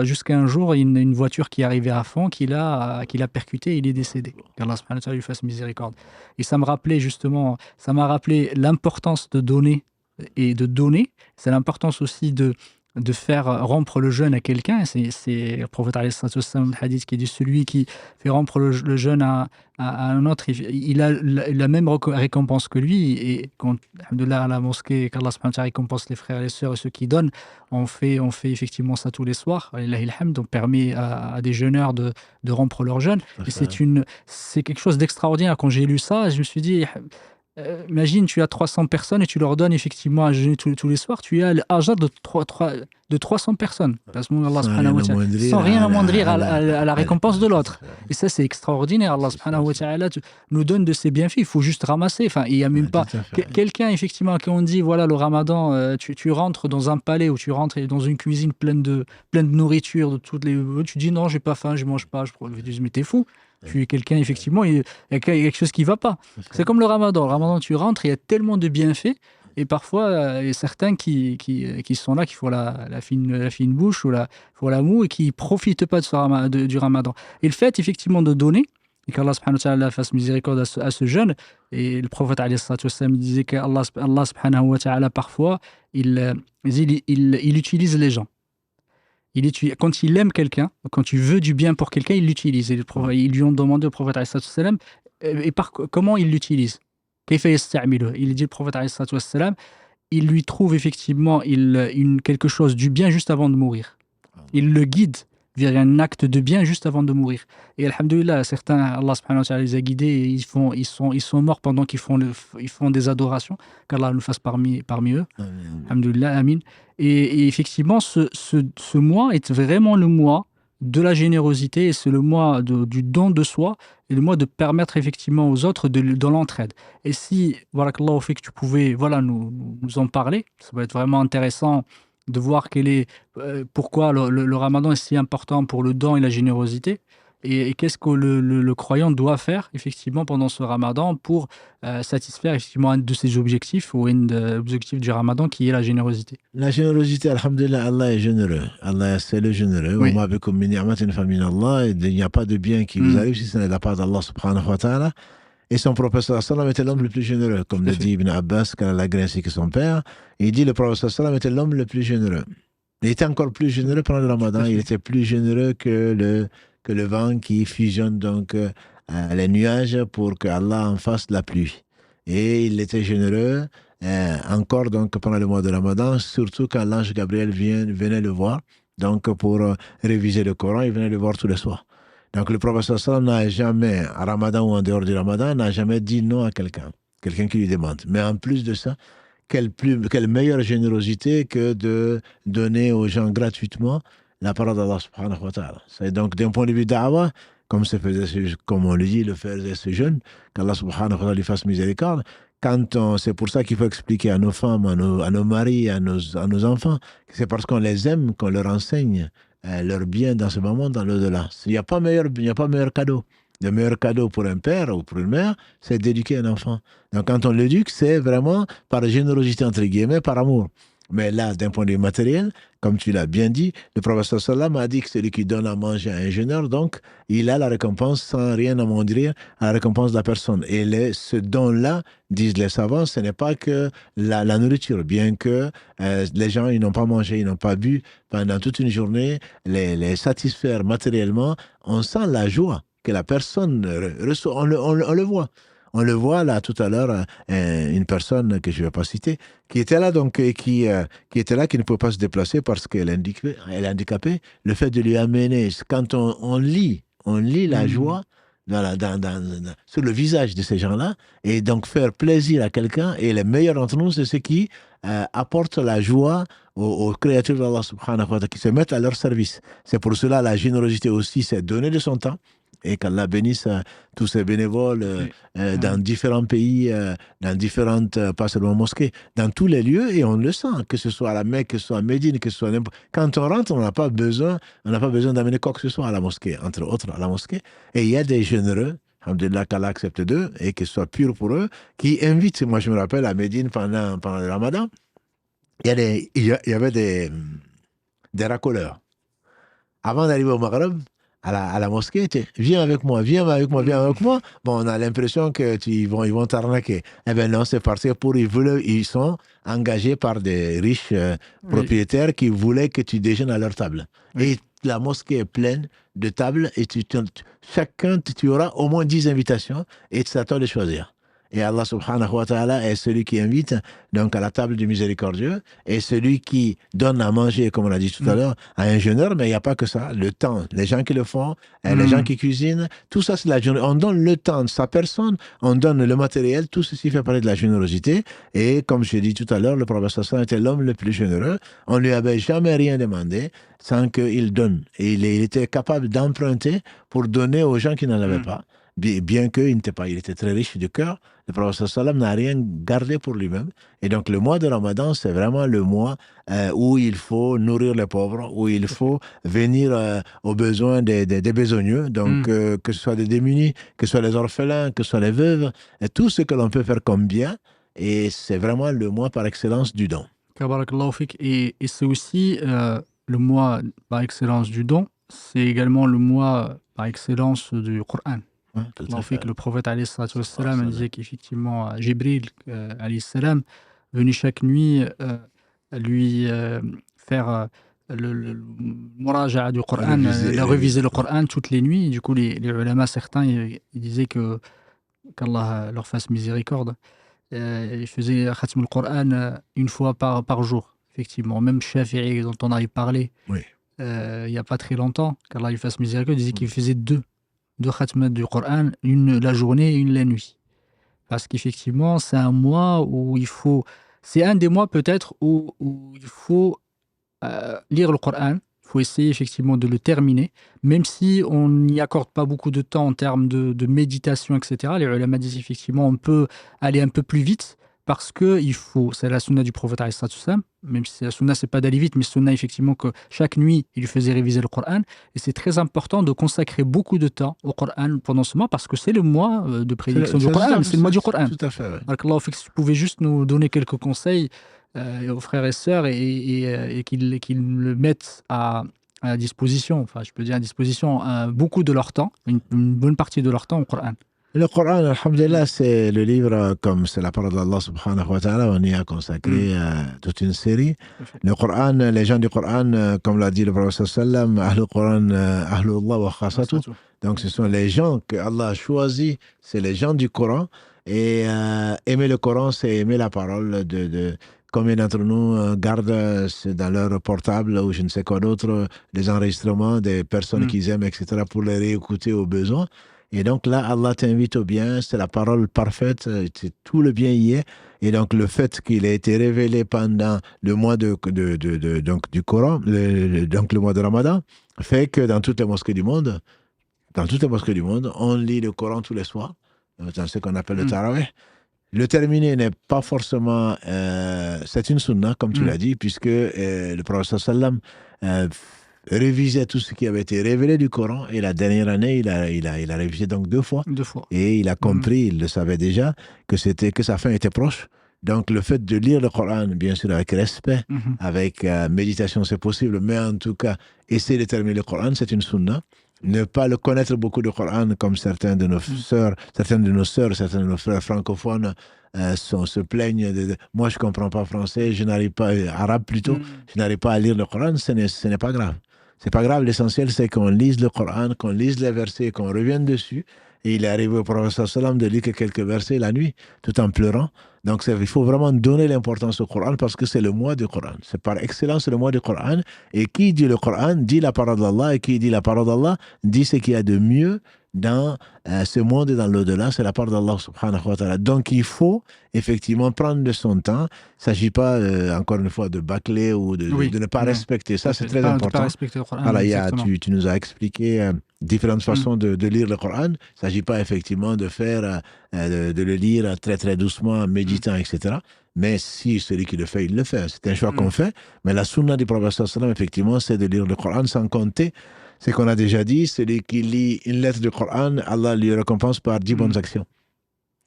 jusqu'à un jour, une voiture qui arrivait à fond, qu'il a percuté et il est décédé. Qu'Allah subhanahu wa ta'ala lui fasse miséricorde. Et ça m'a rappelé l'importance de donner et de donner. C'est l'importance aussi de faire rompre le jeûne à quelqu'un. C'est le prophète alayhi salatu wassalam, le hadith qui dit celui qui fait rompre le jeûne à un autre, il a la même récompense que lui. Et quand, alhamdoulilah, à la mosquée, qu'Allah subhanahu wa ta'ala récompense les frères et les sœurs et ceux qui donnent, on fait effectivement ça tous les soirs. On permet à des jeûneurs de rompre leur jeûne. Et c'est quelque chose d'extraordinaire. Quand j'ai lu ça, je me suis dit... imagine, tu as 300 personnes et tu leur donnes effectivement à jeûner tous les soirs, tu as l'ajr de 300 personnes. Sans rien amoindrir à la récompense de l'autre. Et ça, c'est extraordinaire. Allah subhanahu wa ta'ala nous donne de ses bienfaits. Il faut juste ramasser. Enfin, il n'y a même pas... Quelqu'un, effectivement, quand on dit, voilà, le ramadan, tu rentres dans un palais ou tu rentres dans une cuisine pleine de nourriture, tu dis, non, j'ai pas faim, je mange pas. Je dis, mais t'es fou. Tu es quelqu'un, effectivement, il y a quelque chose qui ne va pas. C'est comme le ramadan. Le ramadan, tu rentres, il y a tellement de bienfaits. Et parfois, il y a certains qui sont là, qui font la fine bouche ou font la moue et qui ne profitent pas du ramadan. Et le fait, effectivement, de donner, et qu'Allah subhanahu wa ta'ala fasse miséricorde à ce jeune, et le prophète alayhi salatu wassalam disait qu'Allah subhanahu wa ta'ala, parfois, il utilise les gens. Quand il aime quelqu'un, quand tu veux du bien pour quelqu'un, il l'utilise. Ils lui ont demandé au prophète alayhi salatu wassalam, comment il l'utilise. Il dit le prophète alayhi salatu wassalam, il lui trouve effectivement quelque chose du bien juste avant de mourir. Il le guide vers un acte de bien juste avant de mourir. Et alhamdoulilah, certains, Allah subhanahu wa ta'ala les a guidés et ils sont morts pendant qu'ils font des adorations, qu'Allah nous fasse parmi eux. Alhamdoulilah, amin. Et effectivement, ce mois est vraiment le mois de la générosité, et c'est le mois du don de soi, et le mois de permettre effectivement aux autres de l'entraide. Et si, voilà, qu'Allah fait que tu pouvais nous en parler, ça va être vraiment intéressant de voir pourquoi le ramadan est si important pour le don et la générosité, et qu'est-ce que le croyant doit faire effectivement pendant ce ramadan pour satisfaire effectivement un de ses objectifs, ou un des objectifs du ramadan, qui est la générosité. La générosité, alhamdulillah, Allah est généreux. Allah, c'est le généreux. Oui. Il n'y a pas de bien qui vous arrive si ce n'est de la part d'Allah subhanahu wa ta'ala. Et son prophète sallallahu alayhi wa sallam était l'homme le plus généreux. Comme le dit Ibn Abbas, qu'elle a ainsi que son père. Il dit le prophète sallallahu alayhi wa sallam était l'homme le plus généreux. Il était encore plus généreux pendant le ramadan. Il était plus généreux que le vent qui fusionne donc les nuages pour que Allah en fasse la pluie. Et il était généreux encore donc pendant le mois de Ramadan, surtout quand l'ange Gabriel venait le voir, donc pour réviser le Coran, il venait le voir tous les soirs. Donc le prophète sallallahu n'a jamais, à Ramadan ou en dehors du Ramadan, n'a jamais dit non à quelqu'un qui lui demande. Mais en plus de ça, quelle meilleure générosité que de donner aux gens gratuitement la parole d'Allah subhanahu wa ta'ala. C'est donc d'un point de vue da'wah, comme on le dit, le faisait ce jeune, qu'Allah subhanahu wa ta'ala lui fasse miséricorde. C'est pour ça qu'il faut expliquer à nos femmes, à nos maris, à nos enfants, que c'est parce qu'on les aime qu'on leur enseigne leur bien dans ce moment, dans l'au-delà. Il n'y a pas meilleur cadeau. Le meilleur cadeau pour un père ou pour une mère, c'est d'éduquer un enfant. Donc quand on l'éduque, c'est vraiment par générosité, entre guillemets, par amour. Mais là, d'un point de vue matériel, comme tu l'as bien dit, le prophète sallam a dit que celui qui donne à manger à un jeûneur, donc, il a la récompense sans rien amoindrir à la récompense de la personne. Et ce don-là, disent les savants, ce n'est pas que la nourriture, bien que les gens, ils n'ont pas mangé, ils n'ont pas bu pendant toute une journée, les satisfaire matériellement, on sent la joie que la personne reçoit, on le voit. On le voit là tout à l'heure, une personne que je ne vais pas citer, qui était là donc qui était là, qui ne pouvait pas se déplacer parce qu'elle est handicapée. Le fait de lui amener, quand on lit la joie sur le visage de ces gens-là, et donc faire plaisir à quelqu'un. Et les meilleurs d'entre nous, c'est ceux qui apportent la joie aux créatures d'Allah subhanahu wa ta'ala, qui se mettent à leur service. C'est pour cela la générosité aussi, c'est donner de son temps. Et qu'Allah bénisse tous ces bénévoles dans différents pays, dans différentes, pas seulement mosquées, dans tous les lieux, et on le sent, que ce soit à la Mecque, que ce soit à Médine, que ce soit n'importe. Quand on rentre, on n'a pas besoin d'amener quoi que ce soit à la mosquée, entre autres à la mosquée. Et il y a des généreux, alhamdoulilah, qu'Allah accepte d'eux, et que ce soit pur pour eux, qui invitent. Moi, je me rappelle à Médine pendant le Ramadan, il y avait des racoleurs. Avant d'arriver au Maghreb, à la mosquée, viens avec moi. Bon, on a l'impression qu'ils vont t'arnaquer. Eh bien non, c'est parce que ils sont engagés par des riches propriétaires qui voulaient que tu déjeunes à leur table. Oui. Et la mosquée est pleine de tables et chacun, tu auras au moins 10 invitations et c'est à toi de choisir. Et Allah subhanahu wa ta'ala est celui qui invite donc à la table du miséricordieux et celui qui donne à manger, comme on a dit tout à l'heure, à un jeûneur. Mais il n'y a pas que ça. Le temps, les gens qui le font, les gens qui cuisinent, tout ça c'est la générosité. On donne le temps de sa personne, on donne le matériel, tout ceci fait parler de la générosité. Et comme je l'ai dit tout à l'heure, le prophète sallallahu était l'homme le plus généreux. On ne lui avait jamais rien demandé sans qu'il donne. Et il était capable d'emprunter pour donner aux gens qui n'en avaient pas. Bien qu'il n'était pas, il était très riche de cœur, le prophète sallam n'a rien gardé pour lui-même. Et donc le mois de Ramadan, c'est vraiment le mois où il faut nourrir les pauvres, où il faut venir aux besoins des besogneux, donc que ce soit des démunis, que ce soit les orphelins, que ce soit les veuves, et tout ce que l'on peut faire comme bien. Et c'est vraiment le mois par excellence du don. Barakallahu fik. Et c'est aussi le mois par excellence du don, c'est également le mois par excellence du Coran. Le prophète alayhi salatu wassalam disait qu'effectivement Jibril alayhi salam venait chaque nuit lui faire le muraja'a du Coran, réviser le Coran toutes les nuits. Du coup, les ulama, certains, ils disaient qu'Allah leur fasse miséricorde. Ils faisaient khatm al-Coran une fois par jour, effectivement. Même Shafi'i, dont on avait parlé il n'y a pas très longtemps, qu'Allah lui fasse miséricorde, disait qu'il faisait deux khatmas du Coran, une la journée et une la nuit. Parce qu'effectivement, c'est un mois où il faut... C'est un des mois peut-être où il faut lire le Coran. Il faut essayer effectivement de le terminer. Même si on n'y accorde pas beaucoup de temps en termes de méditation, etc. Les ulama disent effectivement on peut aller un peu plus vite. Parce que il faut, c'est la sunna du prophète alayhi salatu wassalam, même si la sunna c'est pas d'aller vite, mais sunna effectivement que chaque nuit il lui faisait réviser le Coran, et c'est très important de consacrer beaucoup de temps au Coran pendant ce mois, parce que c'est le mois de prédiction du Coran, c'est le mois du Coran. Tout à fait. Alors, si tu pouvais juste nous donner quelques conseils aux frères et sœurs et qu'ils le mettent à disposition, enfin je peux dire à disposition beaucoup de leur temps, une bonne partie de leur temps au Coran. Le Coran, alhamdulillah, c'est le livre, comme c'est la parole d'Allah subhanahu wa ta'ala, on y a consacré toute une série. Le Coran, les gens du Coran, comme l'a dit le prophète sallam, Ahlul Coran, Ahlullah wa khasatu. Donc ce sont les gens que Allah a choisis, c'est les gens du Coran. Et aimer le Coran, c'est aimer la parole de combien d'entre nous gardent dans leur portable ou je ne sais quoi d'autre, des enregistrements des personnes qu'ils aiment, etc., pour les réécouter au besoin. Et donc là, Allah t'invite au bien, c'est la parole parfaite, tout le bien y est. Et donc le fait qu'il ait été révélé pendant le mois donc, du Coran, donc le mois de Ramadan, fait que dans toutes les mosquées du monde, on lit le Coran tous les soirs, dans ce qu'on appelle le Tarawih. Le terminer n'est pas forcément... c'est une sunna, comme tu l'as dit, puisque le prophète sallam révisait tout ce qui avait été révélé du Coran, et la dernière année, il a révisé donc deux fois. Et il a compris, il le savait déjà, que sa fin était proche, Donc, le fait de lire le Coran, bien sûr, avec respect, avec méditation, c'est possible, mais en tout cas, essayer de terminer le Coran, c'est une sunna. Ne pas le connaître beaucoup de Coran, comme certains de nos sœurs, certains de nos frères francophones se plaignent moi, je ne comprends pas français, je n'arrive pas, arabe plutôt, je n'arrive pas à lire le Coran, ce n'est pas grave. C'est pas grave, l'essentiel, c'est qu'on lise le Coran, qu'on lise les versets, qu'on revienne dessus. Et il est arrivé au prophète sallam de lire que quelques versets la nuit, tout en pleurant. Donc, il faut vraiment donner l'importance au Coran parce que c'est le mois du Coran. C'est par excellence le mois du Coran. Et qui dit le Coran dit la parole d'Allah. Et qui dit la parole d'Allah dit ce qu'il y a de mieux dans ce monde et dans l'au-delà. C'est la parole d'Allah subhanahu wa ta'ala. Donc, il faut effectivement prendre de son temps. Il ne s'agit pas, encore une fois, de bâcler ou de ne pas respecter. Ça, c'est très important. De pas respecter le Coran. Voilà, tu nous as expliqué différentes façons de lire le Coran. Il ne s'agit pas effectivement de faire, de le lire très très doucement, en méditant, etc. Mais si celui qui le fait, il le fait. C'est un choix qu'on fait. Mais la sunna du prophète sallam, effectivement, c'est de lire le Coran sans compter ce qu'on a déjà dit. Celui qui lit une lettre du Coran, Allah lui récompense par 10 bonnes actions.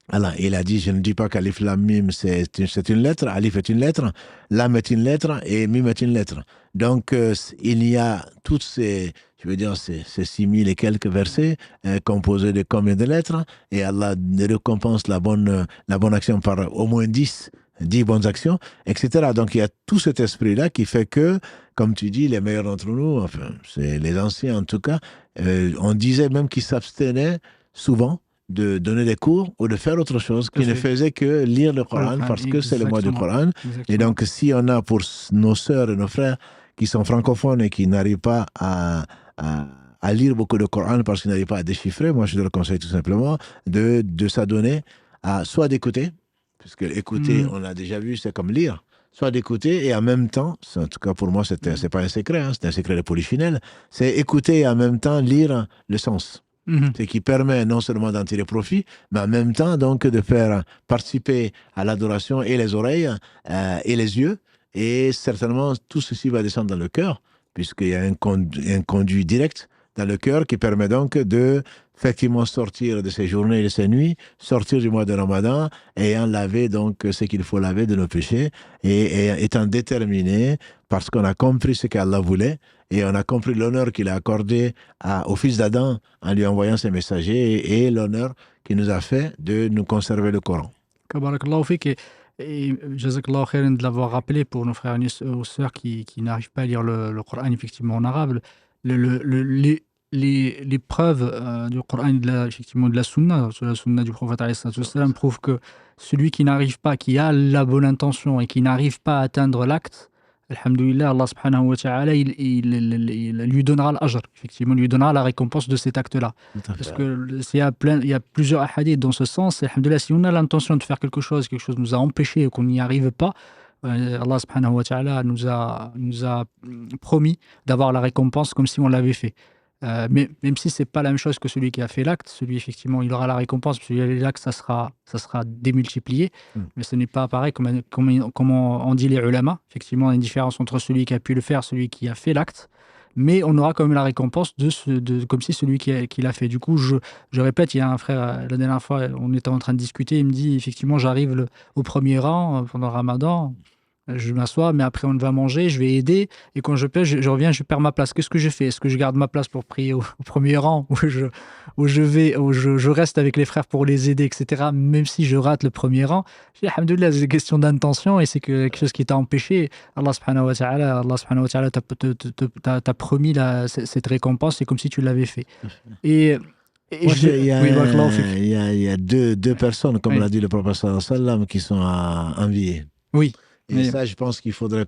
Alors, il a dit, je ne dis pas qu'Alif Lam Mim c'est une lettre, Alif est une lettre, Lam est une lettre et Mim est une lettre. Donc, il y a toutes ces 6000 et quelques versets composés de combien de lettres, et Allah récompense la bonne action par au moins 10 bonnes actions, etc. Donc, il y a tout cet esprit-là qui fait que, comme tu dis, les meilleurs d'entre nous, enfin, c'est les anciens en tout cas, on disait même qu'ils s'abstenaient souvent de donner des cours ou de faire autre chose qui ne faisait que lire le Coran parce que c'est le mois du Coran. Et donc, si on a pour nos sœurs et nos frères qui sont francophones et qui n'arrivent pas à lire beaucoup de Coran parce qu'ils n'arrivent pas à déchiffrer, moi je leur conseille tout simplement de s'adonner à soit d'écouter, puisque écouter, on l'a déjà vu, c'est comme lire, soit d'écouter et en même temps, en tout cas pour moi, c'est pas un secret, c'est un secret de polichinelle, c'est écouter et en même temps lire le sens. Ce qui permet non seulement d'en tirer profit, mais en même temps donc de faire participer à l'adoration et les oreilles et les yeux. Et certainement, tout ceci va descendre dans le cœur, puisqu'il y a un conduit direct dans le cœur qui permet donc de effectivement sortir de ces journées et de ces nuits, sortir du mois de Ramadan, ayant lavé donc ce qu'il faut laver de nos péchés, et étant déterminé, parce qu'on a compris ce qu'Allah voulait, et on a compris l'honneur qu'il a accordé au fils d'Adam en lui envoyant ses messagers, et l'honneur qu'il nous a fait de nous conserver le Coran. Barakallahu fik, et jazakallahu khairan de l'avoir rappelé pour nos frères et sœurs qui n'arrivent pas à lire le Coran effectivement en arabe. Les preuves du Coran et effectivement de la Sunna, sur la Sunna du prophète alayhi sallam, prouvent que celui qui n'arrive pas, qui a la bonne intention et qui n'arrive pas à atteindre l'acte, alhamdoulilah, Allah subhanahu wa ta'ala, il lui donnera l'ajr, effectivement, lui donnera la récompense de cet acte-là. Parce que il y a plusieurs hadiths dans ce sens, et alhamdoulilah, si on a l'intention de faire quelque chose nous a empêché et qu'on n'y arrive pas, Allah subhanahu wa ta'ala nous a promis d'avoir la récompense comme si on l'avait fait. Mais même si ce n'est pas la même chose que celui qui a fait l'acte, celui effectivement il aura la récompense, celui qui a fait l'acte ça sera démultiplié, mais ce n'est pas pareil comme on dit les ulama. Effectivement, il y a une différence entre celui qui a pu le faire, celui qui a fait l'acte, mais on aura quand même la récompense comme si celui qui l'a fait. Du coup, je répète, il y a un frère, la dernière fois, on était en train de discuter, il me dit effectivement j'arrive au premier rang pendant le Ramadan. Je m'assois, mais après on va manger, je vais aider, et quand je pêche, je reviens, je perds ma place. Qu'est-ce que je fais? Est-ce que je garde ma place pour prier au premier rang, où je reste avec les frères pour les aider, etc., même si je rate le premier rang? Je dis, alhamdoulilah, c'est une question d'intention, et c'est quelque chose qui t'a empêché. Allah subhanahu wa ta'ala t'a promis cette récompense, c'est comme si tu l'avais fait. Et il y a deux personnes, comme l'a dit le prophète sallallahu alayhi wa sallam, qui sont enviées. Oui. Et ça, je pense qu'il faudrait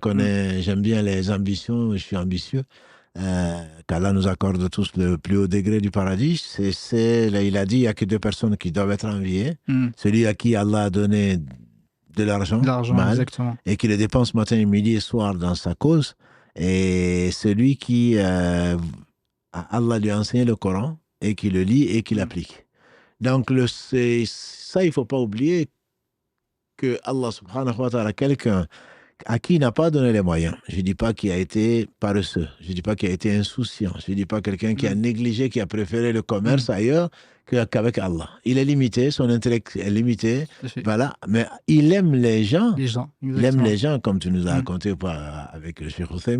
j'aime bien les ambitions, je suis ambitieux, qu'Allah nous accorde tous le plus haut degré du paradis. Il a dit, il n'y a que deux personnes qui doivent être enviées. Celui à qui Allah a donné de l'argent, exactement, et qui le dépense matin, midi et soir dans sa cause, et celui qui Allah lui a enseigné le Coran, et qui le lit et qui l'applique. Donc, ça, il ne faut pas oublier que Allah subhanahu wa ta'ala, quelqu'un à qui il n'a pas donné les moyens. Je ne dis pas qu'il a été paresseux, je ne dis pas qu'il a été insouciant, je ne dis pas quelqu'un qui a négligé, qui a préféré le commerce ailleurs qu'avec Allah. Il est limité, son intellect est limité, voilà, mais il aime les gens. Il aime les gens, comme tu nous as raconté avec le Cheikh Ousseyn,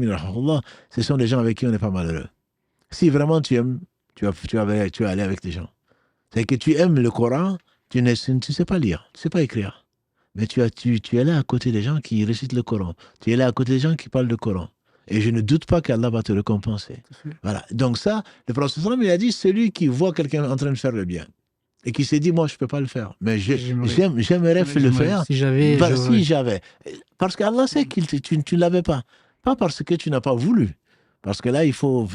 ce sont des gens avec qui on n'est pas malheureux. Si vraiment tu aimes, tu vas aller avec des gens. C'est que tu aimes le Coran, tu ne sais pas lire, tu ne sais pas écrire. Mais tu es là à côté des gens qui récitent le Coran. Tu es là à côté des gens qui parlent le Coran. Et je ne doute pas qu'Allah va te récompenser. Voilà. Donc ça, le prophète il a dit, celui qui voit quelqu'un en train de faire le bien et qui s'est dit, moi, je ne peux pas le faire, mais j'aimerais le faire si j'avais. Parce qu'Allah sait que tu ne l'avais pas. Pas parce que tu n'as pas voulu. Parce que là, il faut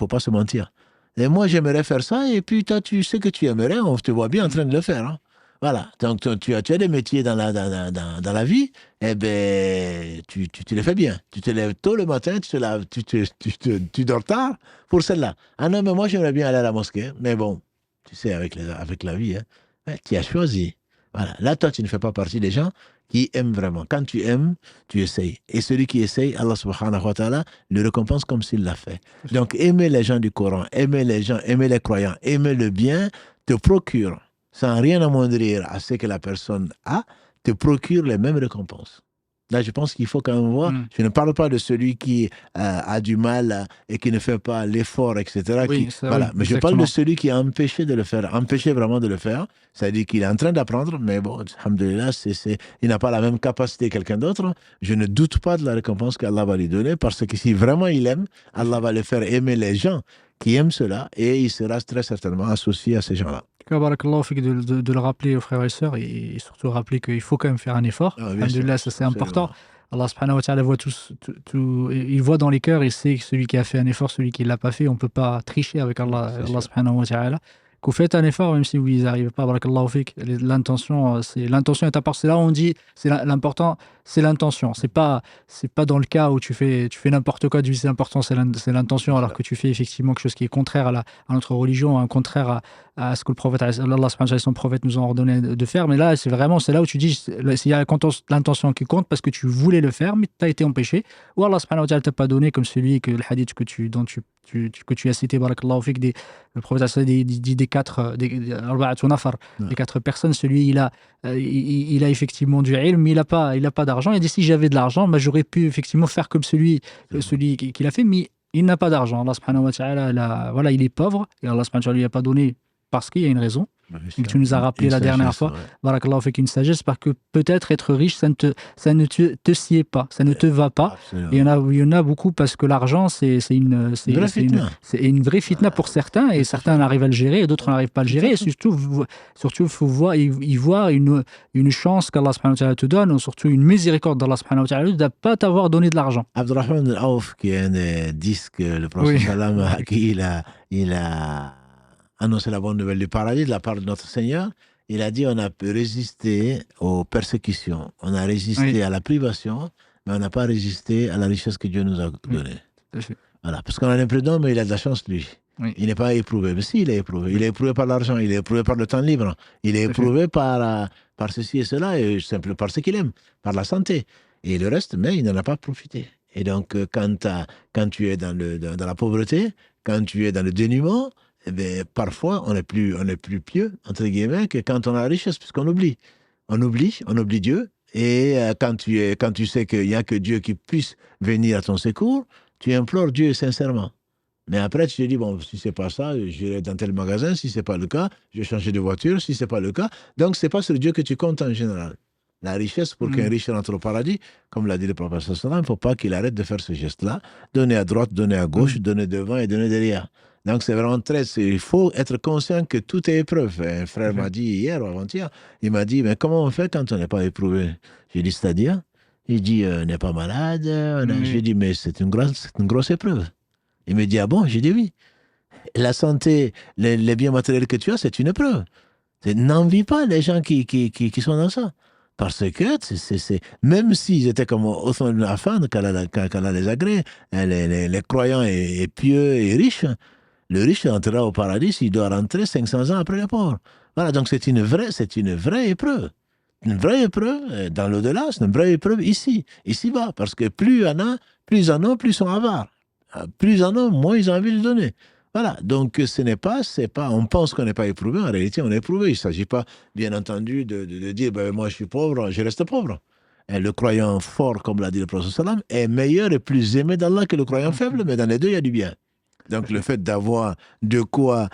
pas se mentir. Et moi, j'aimerais faire ça, et puis toi, tu sais que tu aimerais, on te voit bien en train de le faire. Hein. Voilà, donc tu as des métiers dans la vie, eh ben, tu les fais bien. Tu te lèves tôt le matin, tu dors tard pour celle-là. Ah non, mais moi j'aimerais bien aller à la mosquée, mais bon, tu sais, avec la vie, hein, tu as choisi. Voilà, là toi tu ne fais pas partie des gens qui aiment vraiment. Quand tu aimes, tu essayes. Et celui qui essaye, Allah subhanahu wa ta'ala le récompense comme s'il l'a fait. Donc aimer les gens du Coran, aimer les gens, aimer les croyants, aimer le bien, te procure, sans rien amoindrir à ce que la personne a, te procure les mêmes récompenses. Là, je pense qu'il faut quand même voir. Je ne parle pas de celui qui a du mal et qui ne fait pas l'effort, etc. Oui, voilà. Mais je parle de celui qui a empêché de le faire, empêché vraiment de le faire. C'est-à-dire qu'il est en train d'apprendre, mais bon, alhamdoulilah, il n'a pas la même capacité que quelqu'un d'autre. Je ne doute pas de la récompense qu'Allah va lui donner, parce que si vraiment il aime, Allah va le faire aimer les gens qui aiment cela, et il sera très certainement associé à ces gens-là. Barakallahu fik de le rappeler aux frères et sœurs, et surtout rappeler qu'il faut quand même faire un effort. Alhamdulillah, ça c'est important. Allah subhanahu wa ta'ala voit tout, il voit dans les cœurs, et sait celui qui a fait un effort, celui qui ne l'a pas fait. On ne peut pas tricher avec Allah subhanahu wa ta'ala. Que vous faites un effort, même si vous n'y arrivez pas, barakallahu fik. L'intention est importante. C'est là où on dit, l'important, c'est l'intention. C'est pas dans le cas où tu fais n'importe quoi, c'est important, c'est l'intention, alors que tu fais effectivement quelque chose qui est contraire à notre religion, contraire à ce que le prophète, Allah subhanahu wa ta'ala et son prophète nous ont ordonné de faire. Mais là, c'est là où tu dis, il y a l'intention qui compte, parce que tu voulais le faire, mais tu as été empêché. Ou Allah subhanahu wa ta'ala t'a pas donné, comme le hadith que tu as cité, barakallahu fik, le prophète dit des quatre personnes. Celui, il a effectivement du ilm, mais il a pas d'argent. Il a dit, si j'avais de l'argent, j'aurais pu effectivement faire comme celui qui l'a fait, mais il n'a pas d'argent. Allah subhanahu wa ta'ala, voilà, il est pauvre, et Allah subhanahu wa ta'ala lui a pas donné parce qu'il y a une raison. Et que tu nous as rappelé la dernière fois, barakallahu fik, une sagesse, parce que peut-être être riche, ça ne te sied pas, ça ne te va pas. Et il y en a beaucoup, parce que l'argent, c'est une vraie fitna pour certains, et certains arrivent à le gérer, et d'autres n'arrivent pas à le gérer. Et surtout, il faut y voir une chance qu'Allah subhanahu wa ta'ala te donne, ou surtout une miséricorde d'Allah subhanahu wa ta'ala de ne pas t'avoir donné de l'argent. Abdurrahman al-Awf, qui est un des 10 que le prophète sallam, à qui il a annoncer la bonne nouvelle du paradis de la part de notre Seigneur, il a dit, on a résisté aux persécutions, on a résisté à la privation, mais on n'a pas résisté à la richesse que Dieu nous a donnée. Voilà, parce qu'on a l'impression, mais il a de la chance, lui. Il n'est pas éprouvé. Mais si, il est éprouvé. Il est éprouvé par l'argent, il est éprouvé par le temps libre, il est éprouvé par ceci et cela, et simplement par ce qu'il aime, par la santé. Et le reste, mais il n'en a pas profité. Et donc, quand tu es dans la pauvreté, quand tu es dans le dénuement, eh bien, parfois, on est plus pieux, entre guillemets, que quand on a la richesse, puisqu'on oublie. On oublie Dieu. Et quand tu sais qu'il n'y a que Dieu qui puisse venir à ton secours, tu implores Dieu sincèrement. Mais après, tu te dis, bon, si c'est pas ça, j'irai dans tel magasin. Si c'est pas le cas, je vais changer de voiture. Si c'est pas le cas. Donc, c'est pas sur Dieu que tu comptes en général. La richesse, pour qu'un riche rentre au paradis, comme l'a dit le prophète sallallahu alayhi wa sallam, il ne faut pas qu'il arrête de faire ce geste-là. Donner à droite, donner à gauche, donner devant et donner derrière. Donc, c'est vraiment il faut être conscient que tout est épreuve. Un frère m'a dit hier ou avant-hier, il m'a dit, mais comment on fait quand on n'est pas éprouvé? J'ai dit, c'est-à-dire? Il dit, on n'est pas malade. J'ai dit, mais c'est une grosse épreuve. Il me dit, ah bon? J'ai dit, oui. La santé, les biens matériels que tu as, c'est une épreuve. N'envie pas les gens qui sont dans ça. Parce que, même s'ils étaient comme Othman ibn Affan, qu'Allah les agrée, les croyants et pieux et riches, le riche entrera au paradis s'il doit rentrer 500 ans après les pauvres. Voilà, donc c'est une vraie épreuve. une vraie épreuve dans l'au-delà, c'est une vraie épreuve ici-bas. Parce que plus il y en a, plus ils en ont, plus ils sont avares. Plus ils en ont, moins ils ont envie de donner. Voilà, donc c'est pas, on pense qu'on n'est pas éprouvé, en réalité on est éprouvé. Il ne s'agit pas, bien entendu, de dire, ben, moi je suis pauvre, je reste pauvre. Et le croyant fort, comme l'a dit le prophète sallam, est meilleur et plus aimé d'Allah que le croyant faible, mais dans les deux, il y a du bien. Donc le fait d'avoir de quoi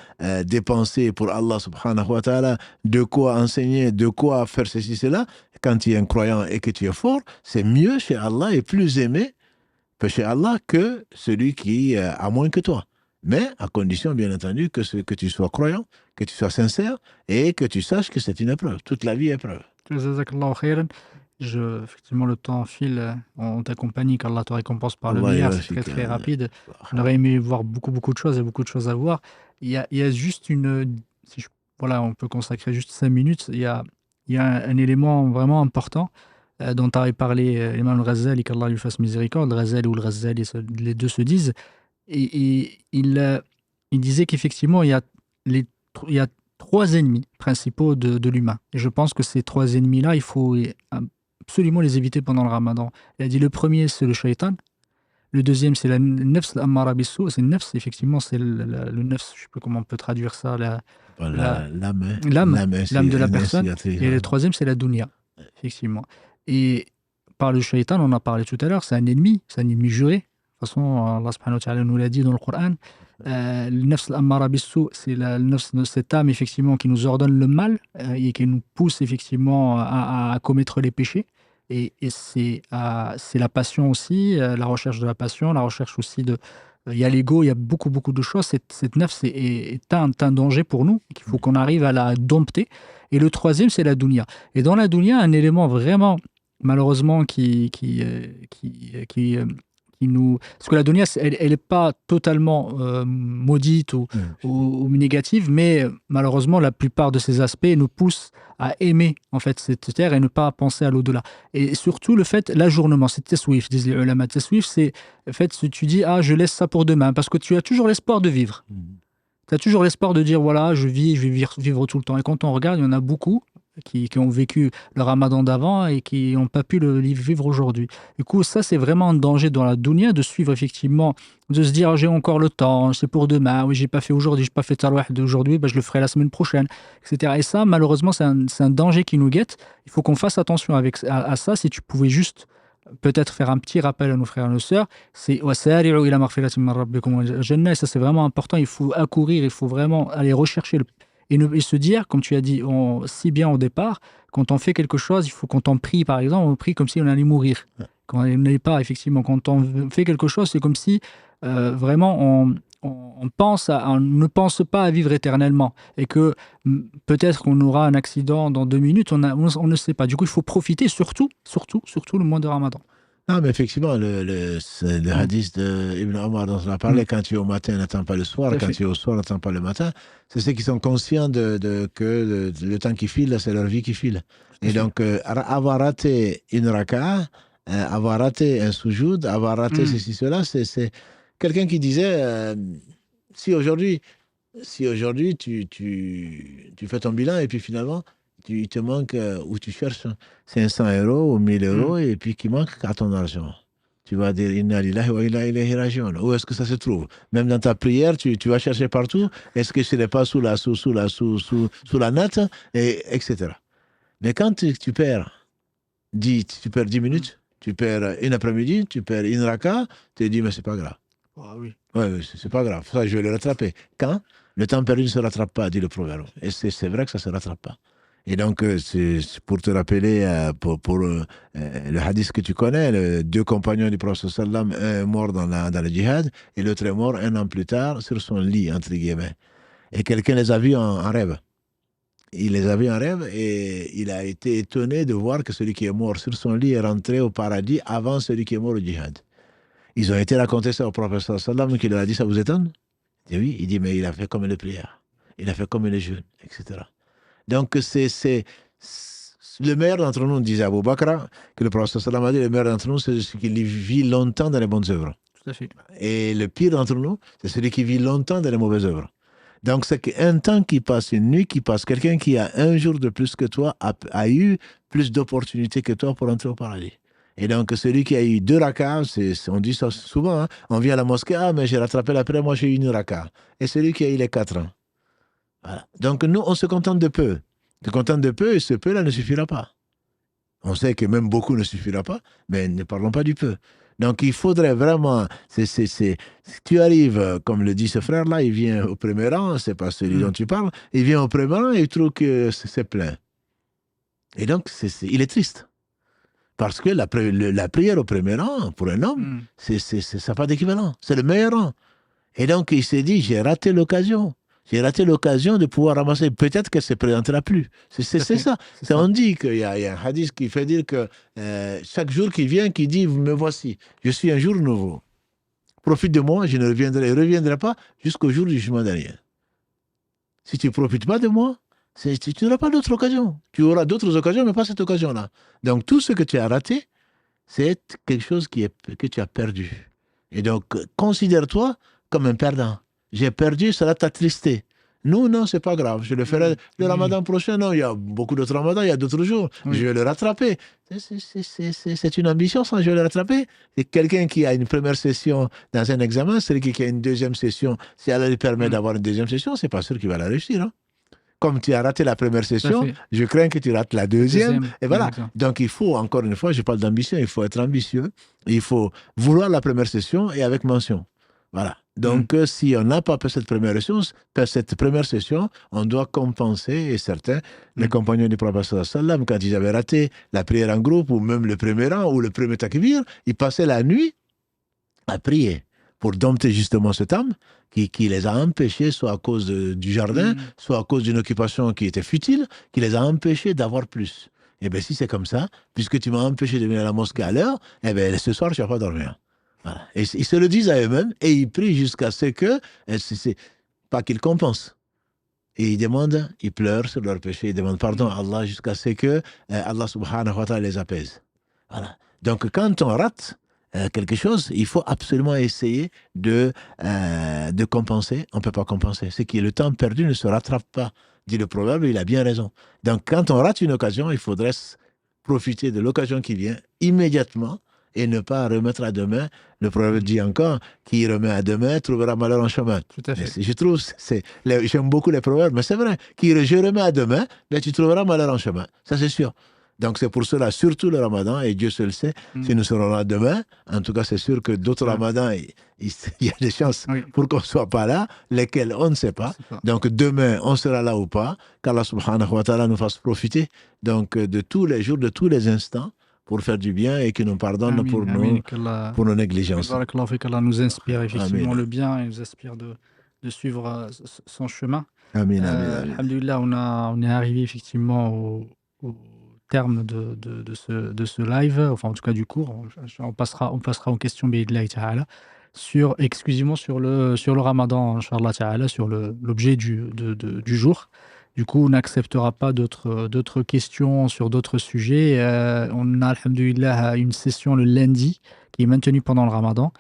dépenser pour Allah subhanahu wa ta'ala, de quoi enseigner, de quoi faire ceci, cela, quand tu es un croyant et que tu es fort, c'est mieux chez Allah et plus aimé chez Allah que celui qui a moins que toi. Mais à condition, bien entendu, que tu sois croyant, que tu sois sincère et que tu saches que c'est une épreuve. Toute la vie est épreuve. Jazakallahu khairan. Effectivement, le temps file, on t'accompagne, qu'Allah te récompense par le Allah meilleur, c'est yafik. très très rapide. On aurait aimé voir beaucoup de choses, il y a beaucoup de choses à voir. Il y a juste voilà, on peut consacrer juste 5 minutes, il y a un élément vraiment important dont avait parlé l'imam al-Ghazali, qu'Allah lui fasse miséricorde, le Ghazali ou le Ghazali, les deux se disent, et il disait qu'effectivement, il y a 3 ennemis principaux de l'humain. Et je pense que ces 3 ennemis-là, il faut absolument les éviter pendant le ramadan. Il a dit le premier, c'est le shaitan. Le deuxième, c'est la nafs al-ammara bis-sou. C'est nafs, effectivement, c'est le nafs, je ne sais pas comment on peut traduire ça, L'âme de la personne. Et le troisième, c'est la dunya, effectivement. Et par le shaitan, on en a parlé tout à l'heure, c'est un ennemi juré. De toute façon, Allah subhanahu wa ta'ala nous l'a dit dans le Coran. Le nafs al-ammara bis-sou, c'est cette âme, effectivement, qui nous ordonne le mal et qui nous pousse, effectivement, à commettre les péchés. Et c'est la passion aussi, la recherche de la passion, la recherche aussi de... Il y a l'ego, il y a beaucoup de choses. Cette nafs est un danger pour nous, qu'il faut qu'on arrive à la dompter. Et le troisième, c'est la dunya. Et dans la dunya, un élément vraiment, malheureusement, qui nous... Parce que la dunya, elle n'est pas totalement maudite ou négative, mais malheureusement, la plupart de ces aspects nous poussent à aimer en fait cette terre et ne pas penser à l'au-delà. Et surtout le fait, l'ajournement, c'est taswif, disent les ulama. Taswif, c'est en fait, tu dis, je laisse ça pour demain, parce que tu as toujours l'espoir de vivre. Tu as toujours l'espoir de dire, voilà, je vais vivre tout le temps. Et quand on regarde, il y en a beaucoup qui ont vécu le ramadan d'avant et qui n'ont pas pu le vivre aujourd'hui. Du coup, ça, c'est vraiment un danger dans la dunya de suivre effectivement, de se dire, j'ai encore le temps, c'est pour demain, oui, j'ai pas fait aujourd'hui, j'ai pas fait tarawih d'aujourd'hui, je le ferai la semaine prochaine, etc. Et ça, malheureusement, c'est un danger qui nous guette. Il faut qu'on fasse attention à ça. Si tu pouvais juste peut-être faire un petit rappel à nos frères et nos sœurs, c'est et ça c'est vraiment important, il faut accourir, il faut vraiment aller rechercher et se dire, comme tu as dit si bien au départ, quand on fait quelque chose, il faut quand on prie par exemple, on prie comme si on allait mourir. Quand on n'est pas, effectivement, quand on fait quelque chose, c'est comme si vraiment on ne pense pas à vivre éternellement et que peut-être qu'on aura un accident dans 2 minutes, on ne sait pas. Du coup, il faut profiter surtout le mois de Ramadan. Non, mais effectivement, le hadith d'Ibn Omar dont on a parlé, quand tu es au matin, n'attends pas le soir, quand tu es au soir, n'attends pas le matin, c'est ceux qui sont conscients que le temps qui file, c'est leur vie qui file. Et donc, avoir raté une raka'a, avoir raté un soujoud, avoir raté ceci, cela, c'est quelqu'un qui disait, si aujourd'hui tu fais ton bilan et puis finalement, il te manque, ou tu cherches 500 € ou 1000 € et puis qu'il manque à ton argent. Tu vas dire Inna lillahi wa inna ilayhi raji'un. Où est-ce que ça se trouve? Même dans ta prière, tu vas chercher partout. Est-ce que ce n'est pas sous la natte, etc. Mais quand tu perds 10 minutes, tu perds une après-midi, tu perds une raka, tu te dis mais c'est pas grave. Oui. Oui, c'est pas grave. Ça, je vais le rattraper. Quand le temps perdu ne se rattrape pas, dit le proverbe. Et c'est vrai que ça ne se rattrape pas. Et donc, c'est pour te rappeler, pour le hadith que tu connais, les 2 compagnons du prophète sallam, un est mort dans le djihad et l'autre est mort 1 an plus tard sur son lit, entre guillemets. Et quelqu'un les a vus en rêve. Il les a vus en rêve et il a été étonné de voir que celui qui est mort sur son lit est rentré au paradis avant celui qui est mort au djihad. Ils ont été raconter ça au prophète sallam qui leur a dit, ça vous étonne? Il dit oui. Il dit, mais il a fait comme les prières, il a fait comme les jeûnes, etc. Donc, c'est le meilleur d'entre nous, disait Abu Bakr, que le prophète sallam a dit, le meilleur d'entre nous, c'est celui qui vit longtemps dans les bonnes œuvres. Tout à fait. Et le pire d'entre nous, c'est celui qui vit longtemps dans les mauvaises œuvres. Donc, c'est qu'un temps qui passe, une nuit qui passe, quelqu'un qui a un jour de plus que toi a eu plus d'opportunités que toi pour entrer au paradis. Et donc, celui qui a eu 2 rakats, on dit ça souvent, hein, on vient à la mosquée, ah, mais j'ai rattrapé la prière, moi j'ai eu 1 raka. Et celui qui a eu les 4 ans. Voilà. Donc, nous, on se contente de peu. On se contente de peu et ce peu-là ne suffira pas. On sait que même beaucoup ne suffira pas, mais ne parlons pas du peu. Donc, il faudrait vraiment. Si tu arrives, comme le dit ce frère-là, il vient au premier rang, c'est pas celui dont tu parles, il vient au premier rang et il trouve que c'est plein. Et donc, il est triste. Parce que la prière au premier rang, pour un homme, ça n'a pas d'équivalent. C'est le meilleur rang. Et donc, il s'est dit, j'ai raté l'occasion. J'ai raté l'occasion de pouvoir ramasser. Peut-être qu'elle ne se présentera plus. C'est ça. On dit qu'il y a un hadith qui fait dire que chaque jour qui vient, qui dit, me voici, je suis un jour nouveau. Profite de moi, je ne reviendrai pas jusqu'au jour du jugement dernier. Si tu ne profites pas de moi, tu n'auras pas d'autre occasion. Tu auras d'autres occasions, mais pas cette occasion-là. Donc, tout ce que tu as raté, c'est quelque chose que tu as perdu. Et donc, considère-toi comme un perdant. J'ai perdu, cela t'a attristé. Nous, non, c'est pas grave. Je le ferai le ramadan prochain. Non, il y a beaucoup d'autres ramadans, il y a d'autres jours. Je vais le rattraper. C'est une ambition, ça, je vais le rattraper. Et quelqu'un qui a une première session dans un examen, celui qui a une deuxième session, si elle lui permet d'avoir une deuxième session, c'est pas sûr qu'il va la réussir. Hein. Comme tu as raté la première session, je crains que tu rates la deuxième. Et voilà. Donc, il faut, encore une fois, je parle d'ambition, il faut être ambitieux. Il faut vouloir la première session et avec mention. Voilà. Donc, si on n'a pas fait cette première session, on doit compenser. Et certains, les compagnons du prophète sallam, quand ils avaient raté la prière en groupe, ou même le premier rang, ou le premier takbir, ils passaient la nuit à prier pour dompter justement cette âme qui les a empêchés, soit à cause du jardin, soit à cause d'une occupation qui était futile, qui les a empêchés d'avoir plus. Et bien, si c'est comme ça, puisque tu m'as empêché de venir à la mosquée à l'heure, eh bien, ce soir, tu ne vas pas dormir. Voilà. Et ils se le disent à eux-mêmes et ils prient jusqu'à ce que, pas qu'ils compensent. Et ils demandent, ils pleurent sur leur péché, ils demandent pardon à Allah jusqu'à ce que Allah subhanahu wa ta'ala les apaise. Voilà. Donc quand on rate quelque chose, il faut absolument essayer de compenser. On ne peut pas compenser. Ce qui est le temps perdu ne se rattrape pas. Dit le proverbe, il a bien raison. Donc quand on rate une occasion, il faudrait profiter de l'occasion qui vient immédiatement et ne pas remettre à demain. Le proverbe dit encore, qui remet à demain trouvera malheur en chemin. Tout à fait. Je trouve, j'aime beaucoup les proverbes, mais c'est vrai, je remets à demain, ben, tu trouveras malheur en chemin. Ça, c'est sûr. Donc, c'est pour cela, surtout le ramadan, et Dieu seul sait si nous serons là demain. En tout cas, c'est sûr que d'autres ramadans, il y a des chances pour qu'on ne soit pas là, lesquels on ne sait pas. Donc, demain, on sera là ou pas, qu'Allah subhanahu wa ta'ala nous fasse profiter donc, de tous les jours, de tous les instants, pour faire du bien et qu'il nous pardonne pour nos négligences. Qu'Allah nous inspire effectivement le bien et nous inspire de suivre son chemin. Amin. Alhamdulillah, on est arrivé effectivement au terme de ce live, enfin en tout cas du cours. On passera aux questions bi'idhnillahi ta'ala exclusivement sur le ramadan, Inch'Allah ta'ala, sur l'objet du jour. Du coup, on n'acceptera pas d'autres questions sur d'autres sujets. On a, alhamdoulilah, une session le lundi qui est maintenue pendant le ramadan,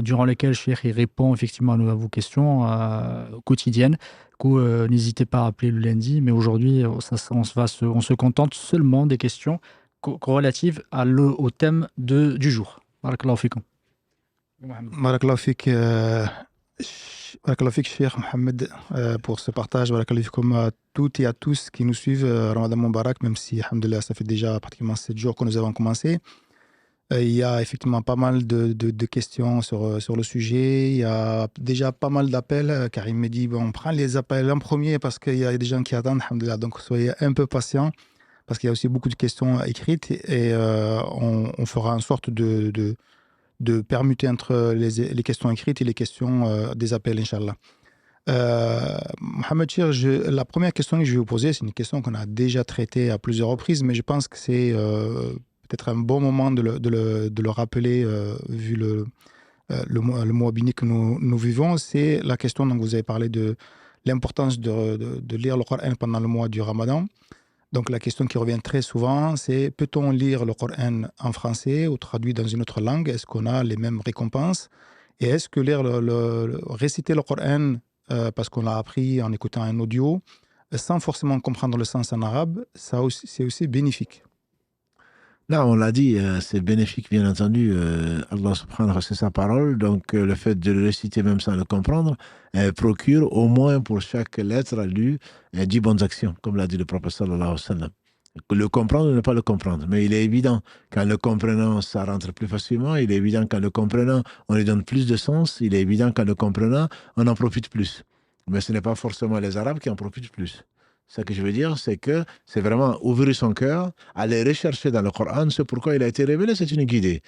durant laquelle Cheikh répond effectivement à vos questions quotidiennes. Du coup, n'hésitez pas à appeler le lundi, mais aujourd'hui, on se contente seulement des questions relatives au thème du jour. Barakallahu fikum. Barakallahu fik. Barakallahu fik, Cheikh Mohamed, pour ce partage. Barakallahu fikum à toutes et à tous qui nous suivent. Ramadan Mubarak, même si, alhamdoulilah, ça fait déjà pratiquement 7 jours que nous avons commencé. Il y a effectivement pas mal de questions sur le sujet. Il y a déjà pas mal d'appels. Karim me dit, on prend les appels en premier parce qu'il y a des gens qui attendent, alhamdoulilah. Donc, soyez un peu patients parce qu'il y a aussi beaucoup de questions écrites et on fera en sorte de permuter entre les questions écrites et les questions des appels, Inch'Allah. Mohamed Chir, la première question que je vais vous poser, c'est une question qu'on a déjà traitée à plusieurs reprises, mais je pense que c'est peut-être un bon moment de le rappeler, vu le mois béni que nous vivons. C'est la question dont vous avez parlé de l'importance de lire le Coran pendant le mois du Ramadan. Donc la question qui revient très souvent, c'est peut-on lire le Coran en français ou traduit dans une autre langue? Est-ce qu'on a les mêmes récompenses? Et est-ce que réciter le Coran parce qu'on l'a appris en écoutant un audio, sans forcément comprendre le sens en arabe, c'est aussi bénéfique. Là, on l'a dit, c'est bénéfique, bien entendu. Allah subhanahu wa ta'ala, c'est sa parole. Donc, le fait de le réciter même sans le comprendre procure au moins pour chaque lettre lue 10 bonnes actions, comme l'a dit le prophète sallallahu alayhi wa sallam. Le comprendre ou ne pas le comprendre. Mais il est évident qu'en le comprenant, ça rentre plus facilement. Il est évident qu'en le comprenant, on lui donne plus de sens. Il est évident qu'en le comprenant, on en profite plus. Mais ce n'est pas forcément les Arabes qui en profitent plus. Ce que je veux dire, c'est que c'est vraiment ouvrir son cœur, aller rechercher dans le Coran ce pourquoi il a été révélé, c'est une guidée.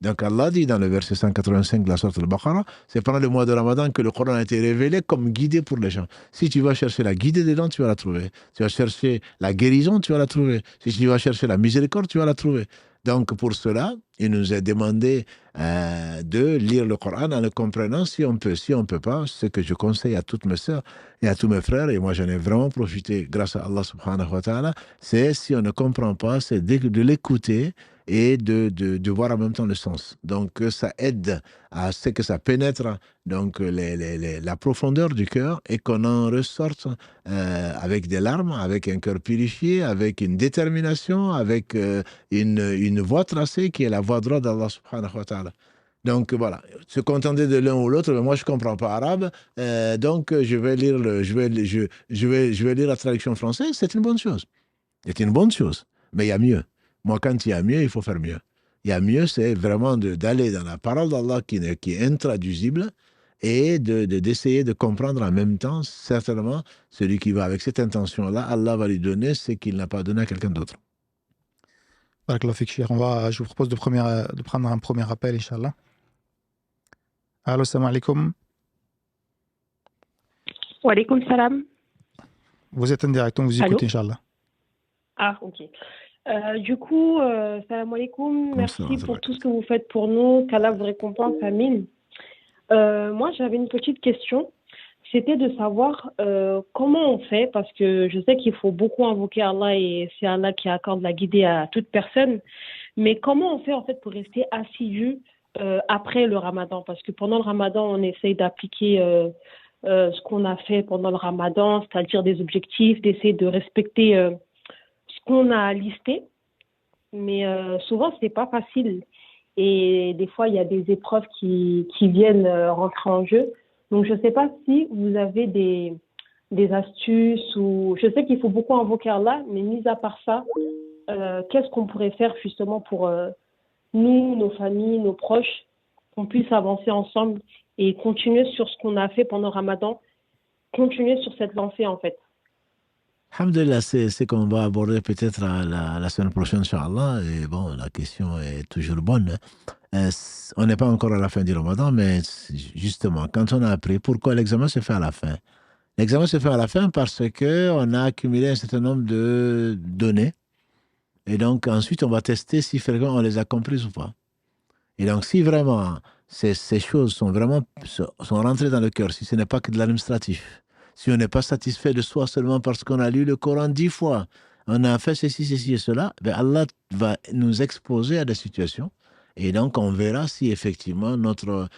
Donc Allah dit dans le verset 185 de la sourate Al-Baqarah, c'est pendant le mois de Ramadan que le Coran a été révélé comme guidée pour les gens. Si tu vas chercher la guidée dedans, tu vas la trouver. Tu vas chercher la guérison, tu vas la trouver. Si tu vas chercher la miséricorde, tu vas la trouver. Donc pour cela, il nous est demandé de lire le Coran en le comprenant si on peut. Si on ne peut pas, ce que je conseille à toutes mes sœurs et à tous mes frères, et moi j'en ai vraiment profité grâce à Allah subhanahu wa ta'ala, c'est si on ne comprend pas, c'est de l'écouter et de voir en même temps le sens. Donc ça aide à ce que ça pénètre donc la profondeur du cœur et qu'on en ressorte avec des larmes, avec un cœur purifié, avec une détermination, avec une voie tracée qui est la voie droite d'Allah subhanahu wa ta'ala. Donc voilà, se contenter de l'un ou l'autre, mais moi je ne comprends pas arabe, donc je vais lire la traduction française, c'est une bonne chose. C'est une bonne chose, mais il y a mieux. Moi, quand il y a mieux, il faut faire mieux. Il y a mieux, c'est vraiment d'aller dans la parole d'Allah qui est intraduisible et d'essayer de comprendre en même temps, certainement, celui qui va avec cette intention-là, Allah va lui donner ce qu'il n'a pas donné à quelqu'un d'autre. Je vous propose de prendre un premier appel, Inch'Allah. Allô, salam alaikum. Wa alaikum salam. Vous êtes en direct, on vous écoute, Inch'Allah. Ah, ok. Du coup, salam alaikum. Merci pour tout ce que vous faites pour nous. Qu'Allah vous récompense, Amin. Moi, j'avais une petite question. C'était de savoir comment on fait, parce que je sais qu'il faut beaucoup invoquer Allah et c'est Allah qui accorde la guidée à toute personne. Mais comment on fait en fait pour rester assidu après le Ramadan? Parce que pendant le Ramadan, on essaye d'appliquer ce qu'on a fait pendant le Ramadan, c'est-à-dire des objectifs, d'essayer de respecter ce qu'on a listé. Mais souvent, c'est pas facile. Et des fois, il y a des épreuves qui viennent rentrer en jeu. Donc, je ne sais pas si vous avez des astuces ou... Je sais qu'il faut beaucoup invoquer Allah, mais mis à part ça, qu'est-ce qu'on pourrait faire justement pour nous, nos familles, nos proches, qu'on puisse avancer ensemble et continuer sur ce qu'on a fait pendant Ramadan, continuer sur cette lancée en fait. Alhamdulillah, c'est ce qu'on va aborder peut-être la semaine prochaine, Inch'Allah. Et bon, la question est toujours bonne. On n'est pas encore à la fin du Ramadan, mais justement, quand on a appris pourquoi l'examen se fait à la fin. L'examen se fait à la fin parce qu'on a accumulé un certain nombre de données. Et donc, ensuite, on va tester si vraiment on les a comprises ou pas. Et donc, si vraiment ces choses sont rentrées dans le cœur, si ce n'est pas que de l'administratif, si on n'est pas satisfait de soi seulement parce qu'on a lu le Coran 10 fois, on a fait ceci et cela, ben Allah va nous exposer à des situations. Et donc, on verra si effectivement notre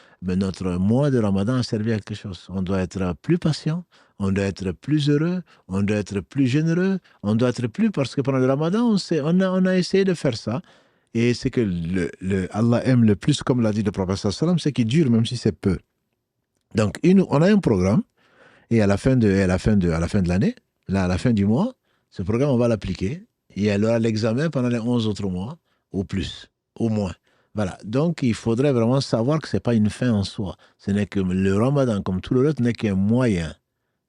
mois de Ramadan a servi à quelque chose. On doit être plus patient, on doit être plus heureux, on doit être plus généreux, on doit être plus... Parce que pendant le Ramadan, on a essayé de faire ça. Et c'est que Allah aime le plus, comme l'a dit le prophète sallallahu alayhi wa sallam, c'est qu'il dure même si c'est peu. Donc, on a un programme. Et à la fin de l'année, là, à la fin du mois, ce programme, on va l'appliquer. Et elle aura l'examen pendant les 11 autres mois, ou plus, au moins. Voilà. Donc, il faudrait vraiment savoir que ce n'est pas une fin en soi. Ce n'est que le Ramadan, comme tout le reste, n'est qu'un moyen.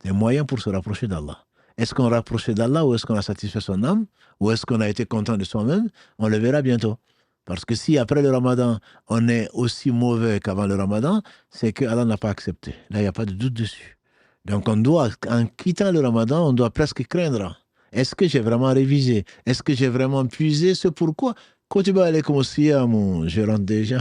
C'est un moyen pour se rapprocher d'Allah. Est-ce qu'on rapproche d'Allah ou est-ce qu'on a satisfait son âme? Ou est-ce qu'on a été content de soi-même? On le verra bientôt. Parce que si après le Ramadan, on est aussi mauvais qu'avant le Ramadan, c'est que Allah n'a pas accepté. Là, il n'y a pas de doute dessus. Donc, on doit, en quittant le Ramadan, on doit presque craindre. Est-ce que j'ai vraiment révisé? Est-ce que j'ai vraiment puisé ce pourquoi? Kutiba alaykum as-siyam, je rentre déjà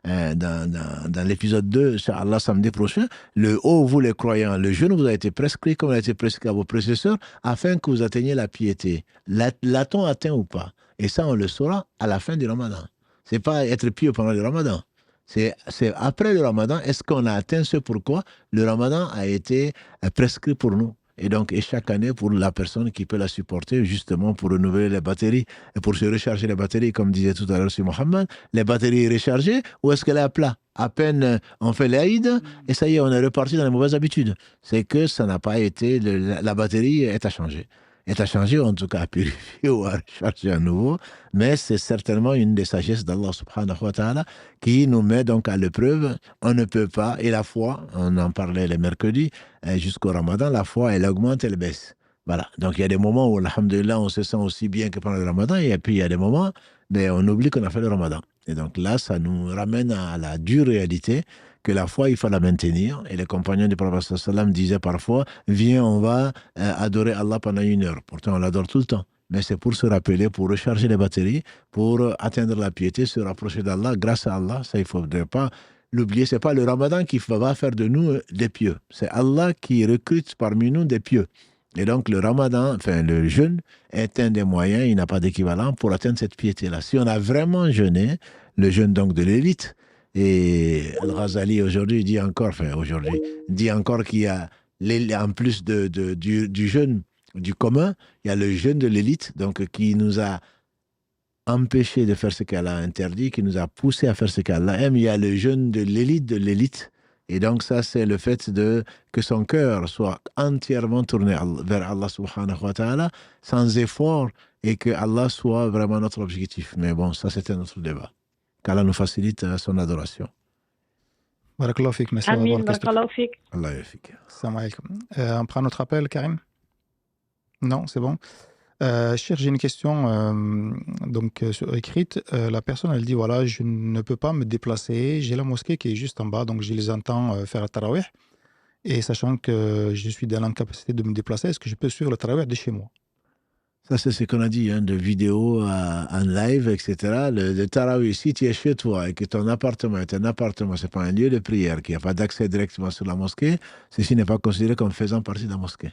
dans l'épisode 2, Inch'Allah, samedi prochain. Vous les croyants, le jeûne vous a été prescrit comme il a été prescrit à vos prédécesseurs, afin que vous atteigniez la piété. L'a-t-on atteint ou pas? Et ça, on le saura à la fin du Ramadan. Ce n'est pas être pieux pendant le Ramadan. C'est après le ramadan, est-ce qu'on a atteint ce pourquoi le ramadan a été prescrit pour nous. Et donc, chaque année, pour la personne qui peut la supporter, justement, pour renouveler les batteries et pour se recharger les batteries, comme disait tout à l'heure sur Mohamed, les batteries rechargées, ou est-ce qu'elle est à plat? À peine on fait l'Aïd, et ça y est, on est reparti dans les mauvaises habitudes. C'est que ça n'a pas été, la batterie est à changer. Est à changer, en tout cas à purifier ou à recharger à nouveau, mais c'est certainement une des sagesses d'Allah subhanahu wa ta'ala qui nous met donc à l'épreuve. On ne peut pas, et la foi, on en parlait les mercredis, jusqu'au ramadan, la foi, elle augmente, elle baisse. Voilà. Donc il y a des moments où, alhamdulillah, on se sent aussi bien que pendant le ramadan, et puis il y a des moments, mais on oublie qu'on a fait le ramadan. Et donc là, ça nous ramène à la dure réalité que la foi, il faut la maintenir. Et les compagnons du prophète sallallahu alayhi wa sallam disaient parfois, viens, on va adorer Allah pendant 1 heure. Pourtant, on l'adore tout le temps. Mais c'est pour se rappeler, pour recharger les batteries, pour atteindre la piété, se rapprocher d'Allah, grâce à Allah. Ça, il ne faudrait pas l'oublier. Ce n'est pas le ramadan qui va faire de nous des pieux. C'est Allah qui recrute parmi nous des pieux. Et donc, le ramadan, enfin, le jeûne est un des moyens, il n'a pas d'équivalent pour atteindre cette piété-là. Si on a vraiment jeûné, le jeûne donc de l'élite, et Al-Ghazali aujourd'hui dit encore qu'il y a, en plus du jeûne du commun, il y a le jeûne de l'élite, donc qui nous a empêché de faire ce qu'elle a interdit, qui nous a poussé à faire ce qu'Allah aime. Il y a le jeûne de l'élite. Et donc ça, c'est le fait que son cœur soit entièrement tourné vers Allah subhanahu wa ta'ala, sans effort, et que Allah soit vraiment notre objectif. Mais bon, ça c'est un autre débat. Qu'Allah nous facilite son adoration. Barakallahu fik, merci. Amin, barakallahu fik. Allah yafik. Salam alaikum. On prend notre appel, Karim? Non, c'est bon. Cher, j'ai une question écrite. La personne, elle dit, voilà, je ne peux pas me déplacer. J'ai la mosquée qui est juste en bas, donc je les entends faire le tarawih. Et sachant que je suis dans l'incapacité de me déplacer, est-ce que je peux suivre le tarawih de chez moi? Ça, c'est ce qu'on a dit, de vidéos en live, etc. Le tarawih, si tu es chez toi et que ton appartement est un appartement, ce n'est pas un lieu de prière, qu'il n'y a pas d'accès directement sur la mosquée, ceci n'est pas considéré comme faisant partie de la mosquée.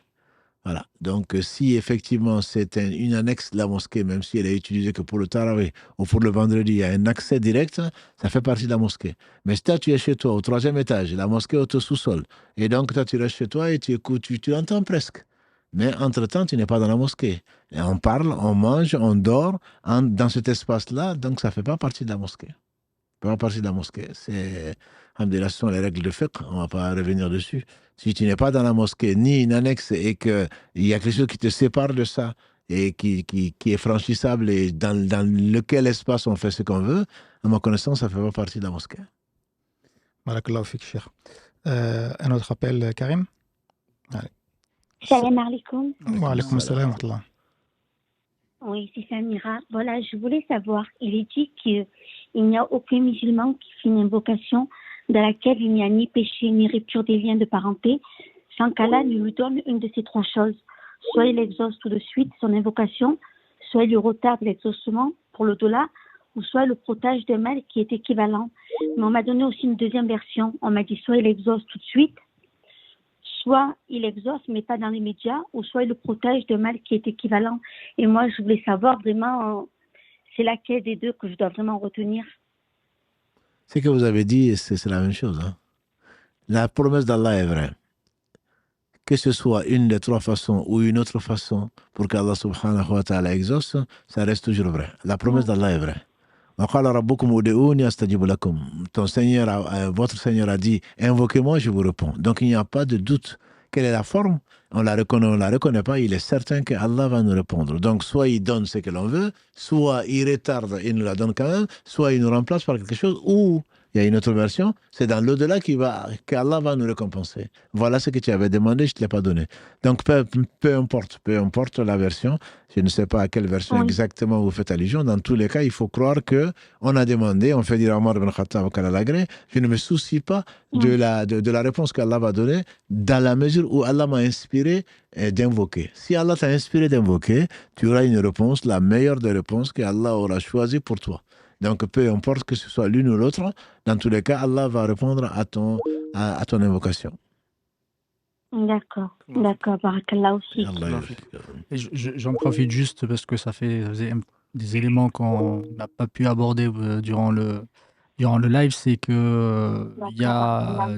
Voilà. Donc, si effectivement c'est une annexe de la mosquée, même si elle est utilisée que pour le tarawih ou pour le vendredi, il y a un accès direct, ça fait partie de la mosquée. Mais si toi, tu es chez toi au 3e étage, la mosquée est au sous-sol, et donc toi, tu restes chez toi et tu écoutes, tu l'entends presque. Mais entre-temps, tu n'es pas dans la mosquée. Et on parle, on mange, on dort dans cet espace-là, donc ça ne fait pas partie de la mosquée. Pas partie de la mosquée. Alhamdulillah, ce sont les règles de fiqh, on ne va pas revenir dessus. Si tu n'es pas dans la mosquée, ni une annexe, et qu'il y a quelque chose qui te sépare de ça, et qui est franchissable, et dans lequel espace on fait ce qu'on veut, à ma connaissance, ça ne fait pas partie de la mosquée. Barakallahu fik, Cheikh. Un autre appel, Karim? Allez. Salam alaikum. Wa alaikum salam wa rahmatullah. Oui, c'est Samira. Voilà, je voulais savoir, il est dit qu'il n'y a aucun musulman qui fait une invocation dans laquelle il n'y a ni péché ni rupture des liens de parenté, sans qu'Allah ne lui donne une de ces 3 choses. Soit il exauce tout de suite son invocation, soit il lui retarde l'exaucement pour l'au-delà, ou soit il le protège d'un mal qui est équivalent. Mais on m'a donné aussi une deuxième version. On m'a dit soit il exauce tout de suite, soit il exauce mais pas dans les médias, ou soit il le protège d'un mal qui est équivalent. Et moi, je voulais savoir vraiment, c'est laquelle des deux que je dois vraiment retenir. Ce que vous avez dit, c'est la même chose. La promesse d'Allah est vraie. Que ce soit une des 3 façons ou une autre façon pour qu'Allah subhanahu wa ta'ala exauce, ça reste toujours vrai. La promesse d'Allah est vraie. Ton Seigneur, votre Seigneur a dit, invoquez-moi, je vous réponds. Donc il n'y a pas de doute. Quelle est la forme? On la reconnaît pas, il est certain que Allah va nous répondre. Donc soit il donne ce que l'on veut, soit il retarde et nous la donne quand même, soit il nous remplace par quelque chose, ou il y a une autre version, c'est dans l'au-delà qu'Allah va nous récompenser. Voilà ce que tu avais demandé, je ne te l'ai pas donné. Donc peu importe la version, je ne sais pas à quelle version exactement vous faites allusion, dans tous les cas, il faut croire qu'on a demandé, on fait dire à Omar ibn Khattab au Kalalagré, je ne me soucie pas de la réponse qu'Allah va donner, dans la mesure où Allah m'a inspiré d'invoquer. Si Allah t'a inspiré d'invoquer, tu auras une réponse, la meilleure des réponses qu'Allah aura choisie pour toi. Donc, peu importe que ce soit l'une ou l'autre, dans tous les cas, Allah va répondre à ton invocation. D'accord, barakallah aussi. J'en profite juste parce que ça fait des éléments qu'on n'a pas pu aborder durant durant le live, c'est que il y a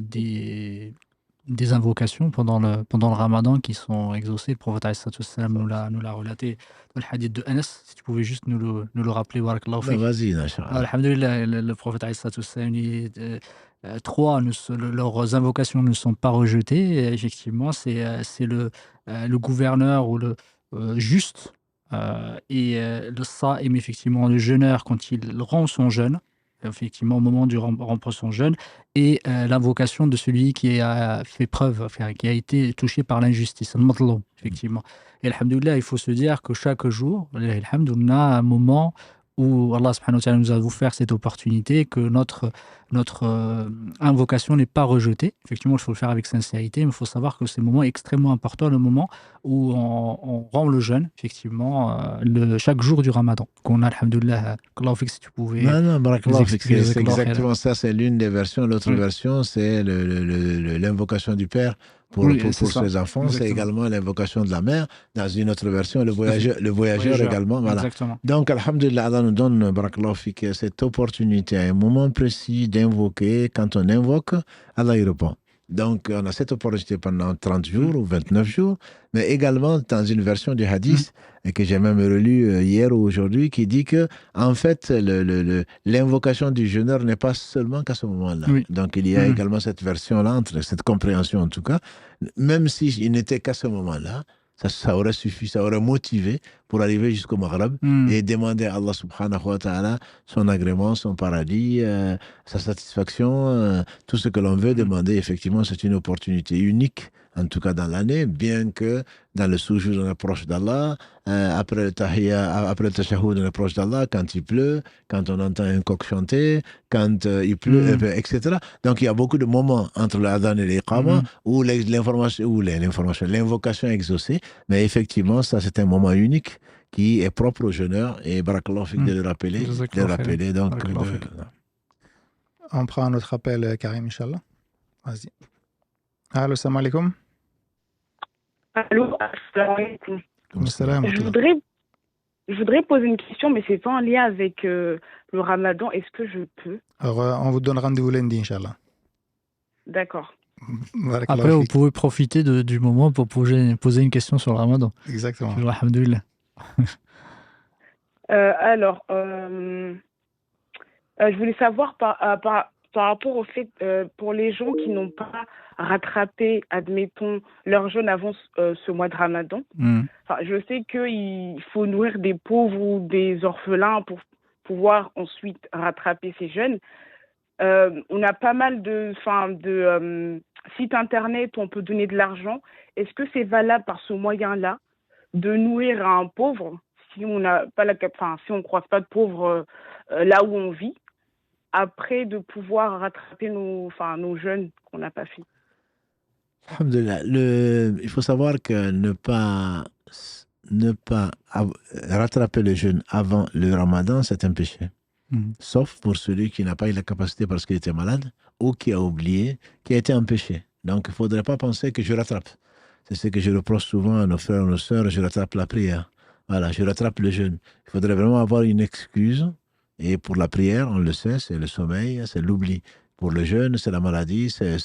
des invocations pendant le ramadan qui sont exaucées. Le prophète alayhi salatu wassalam nous l'a relaté dans le hadith de Anas. Si tu pouvais juste nous le rappeler, barakallahu fik. Vas-y, Inch'Allah. Alhamdulillah, le prophète alayhi salatu wassalam dit trois, leurs invocations ne sont pas rejetées. Et effectivement, c'est le gouverneur ou le juste et le sa'im, effectivement, le jeûneur quand il rend son jeûne, effectivement, au moment du rompre son jeûne, et l'invocation de celui qui a fait preuve, enfin, qui a été touché par l'injustice, le matloum, effectivement. Et alhamdoulilah, il faut se dire que chaque jour, alhamdoulilah, on a un moment où Allah subhanahu wa ta'ala nous a offert cette opportunité, que notre invocation n'est pas rejetée. Effectivement, il faut le faire avec sincérité, mais il faut savoir que c'est un moment extrêmement important, le moment où on rend le jeûne, effectivement, chaque jour du ramadan. Qu'on a, alhamdoulilah, qu'Allah fait que si tu pouvais... Non, barakallahu fik, c'est exactement ça, c'est l'une des versions. L'autre version, c'est l'invocation du Père pour ses enfants. C'est également l'invocation de la mère. Dans une autre version, le voyageur également. Voilà. Donc, alhamdulillah, Allah nous donne, barakallahu fik, cette opportunité à un moment précis d'invoquer. Quand on invoque, Allah y répond. Donc, on a cette opportunité pendant 30 jours ou 29 jours, mais également dans une version du hadith, et que j'ai même relu hier ou aujourd'hui, qui dit que, en fait, l'invocation du jeûneur n'est pas seulement qu'à ce moment-là. Oui. Donc, il y a également cette version-là, cette compréhension en tout cas, même s'il n'était qu'à ce moment-là, ça aurait suffi, ça aurait motivé pour arriver jusqu'au Maghreb et demander à Allah subhanahu wa ta'ala son agrément, son paradis, sa satisfaction, tout ce que l'on veut demander. Effectivement, c'est une opportunité unique, en tout cas dans l'année, bien que dans le sous-jour, on est proche d'Allah, après le tahiyya, après le tashahhud, on est proche d'Allah, quand il pleut, quand on entend un coq chanter, quand il pleut, etc. Donc il y a beaucoup de moments entre l'adhan et l'iqama où l'invocation est exaucée, mais effectivement, ça c'est un moment unique qui est propre aux jeûneurs, et barakallahu fik de le rappeler. Donc, on prend un autre appel, Karim, Inch'Allah. Vas-y. Allô, salam alaikum. Allô, assalamu alaikum. Je voudrais poser une question, mais c'est pas en lien avec le ramadan. Est-ce que je peux? Alors, on vous donne rendez-vous lundi, Inch'Allah. D'accord. Après, vous pouvez profiter du moment pour poser une question sur le ramadan. Exactement. Alhamdoulilah. Alors, je voulais savoir par rapport au fait, pour les gens qui n'ont pas rattrapé, admettons, leur jeûne avant ce mois de Ramadan. Enfin, je sais qu'il faut nourrir des pauvres ou des orphelins pour pouvoir ensuite rattraper ces jeûnes. On a pas mal de sites internet où on peut donner de l'argent. Est-ce que c'est valable par ce moyen-là de nourrir un pauvre si on n'a pas si on croise pas de pauvres là où on vit, après de pouvoir rattraper nos jeûnes qu'on n'a pas fait? Alhamdulillah. Il faut savoir que ne pas rattraper le jeûne avant le ramadan, c'est un péché. Sauf pour celui qui n'a pas eu la capacité parce qu'il était malade ou qui a oublié, qui a été empêché. Donc il ne faudrait pas penser que je rattrape. C'est ce que je reproche souvent à nos frères et nos sœurs, je rattrape la prière. Voilà, je rattrape le jeûne. Il faudrait vraiment avoir une excuse. Et pour la prière, on le sait, c'est le sommeil, c'est l'oubli. Pour le jeûne, c'est la maladie, c'est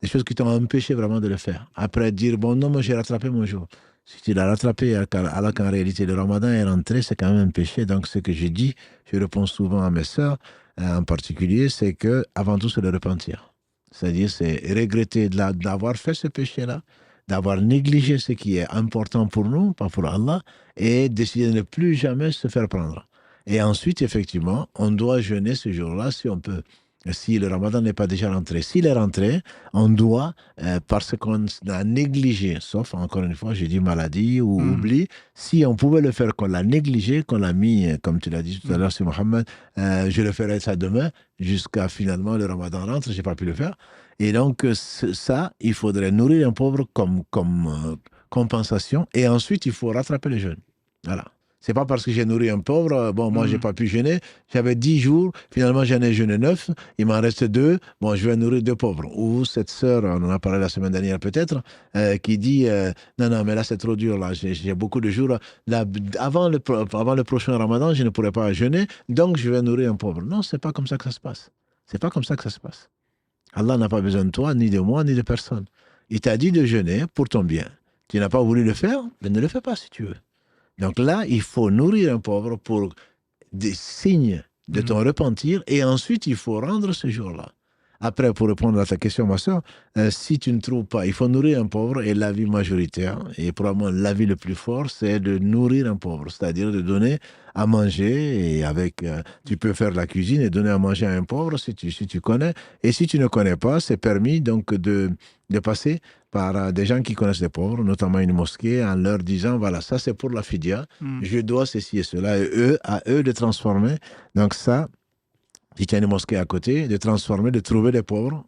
des choses qui t'ont empêché vraiment de le faire. Après, dire, bon, non, moi j'ai rattrapé mon jour. Si tu l'as rattrapé, alors qu'en réalité, le ramadan est rentré, c'est quand même un péché. Donc, ce que je dis, je réponds souvent à mes sœurs, en particulier, c'est que avant tout, c'est le repentir. C'est-à-dire, c'est regretter d'avoir fait ce péché-là, d'avoir négligé ce qui est important pour nous, pas pour Allah, et décider de ne plus jamais se faire prendre. Et ensuite, effectivement, on doit jeûner ce jour-là si on peut. Si le ramadan n'est pas déjà rentré. S'il est rentré, on doit, parce qu'on a négligé, sauf, encore une fois, j'ai dit maladie ou oubli, si on pouvait le faire, qu'on l'a négligé, qu'on l'a mis, comme tu l'as dit tout à l'heure, c'est Mohamed, je le ferai ça demain, jusqu'à finalement le ramadan rentre, je n'ai pas pu le faire. Et donc, ça, il faudrait nourrir un pauvre comme compensation, et ensuite, il faut rattraper le jeûne. Voilà. C'est pas parce que j'ai nourri un pauvre, bon, moi, j'ai pas pu jeûner. J'avais 10 jours, finalement, j'en ai jeûné 9, il m'en reste 2, bon, je vais nourrir 2 pauvres. Ou cette sœur, on en a parlé la semaine dernière peut-être, qui dit, non, mais là, c'est trop dur, là, j'ai beaucoup de jours. Là, avant le prochain Ramadan, je ne pourrai pas jeûner, donc je vais nourrir un pauvre. Non, c'est pas comme ça que ça se passe. C'est pas comme ça que ça se passe. Allah n'a pas besoin de toi, ni de moi, ni de personne. Il t'a dit de jeûner pour ton bien. Tu n'as pas voulu le faire, mais ne le fais pas si tu veux. Donc là, il faut nourrir un pauvre pour des signes de ton repentir et ensuite, il faut rendre ce jour-là. Après, pour répondre à ta question, ma soeur, si tu ne trouves pas, il faut nourrir un pauvre et l'avis majoritaire, et probablement l'avis le plus fort, c'est de nourrir un pauvre, c'est-à-dire de donner à manger et avec, tu peux faire la cuisine et donner à manger à un pauvre si tu connais. Et si tu ne connais pas, c'est permis donc de passer par des gens qui connaissent les pauvres, notamment une mosquée, en leur disant, voilà, ça c'est pour la fidia, je dois ceci et cela, et à eux de transformer. Donc ça, si tu as une mosquée à côté, de transformer, de trouver les pauvres.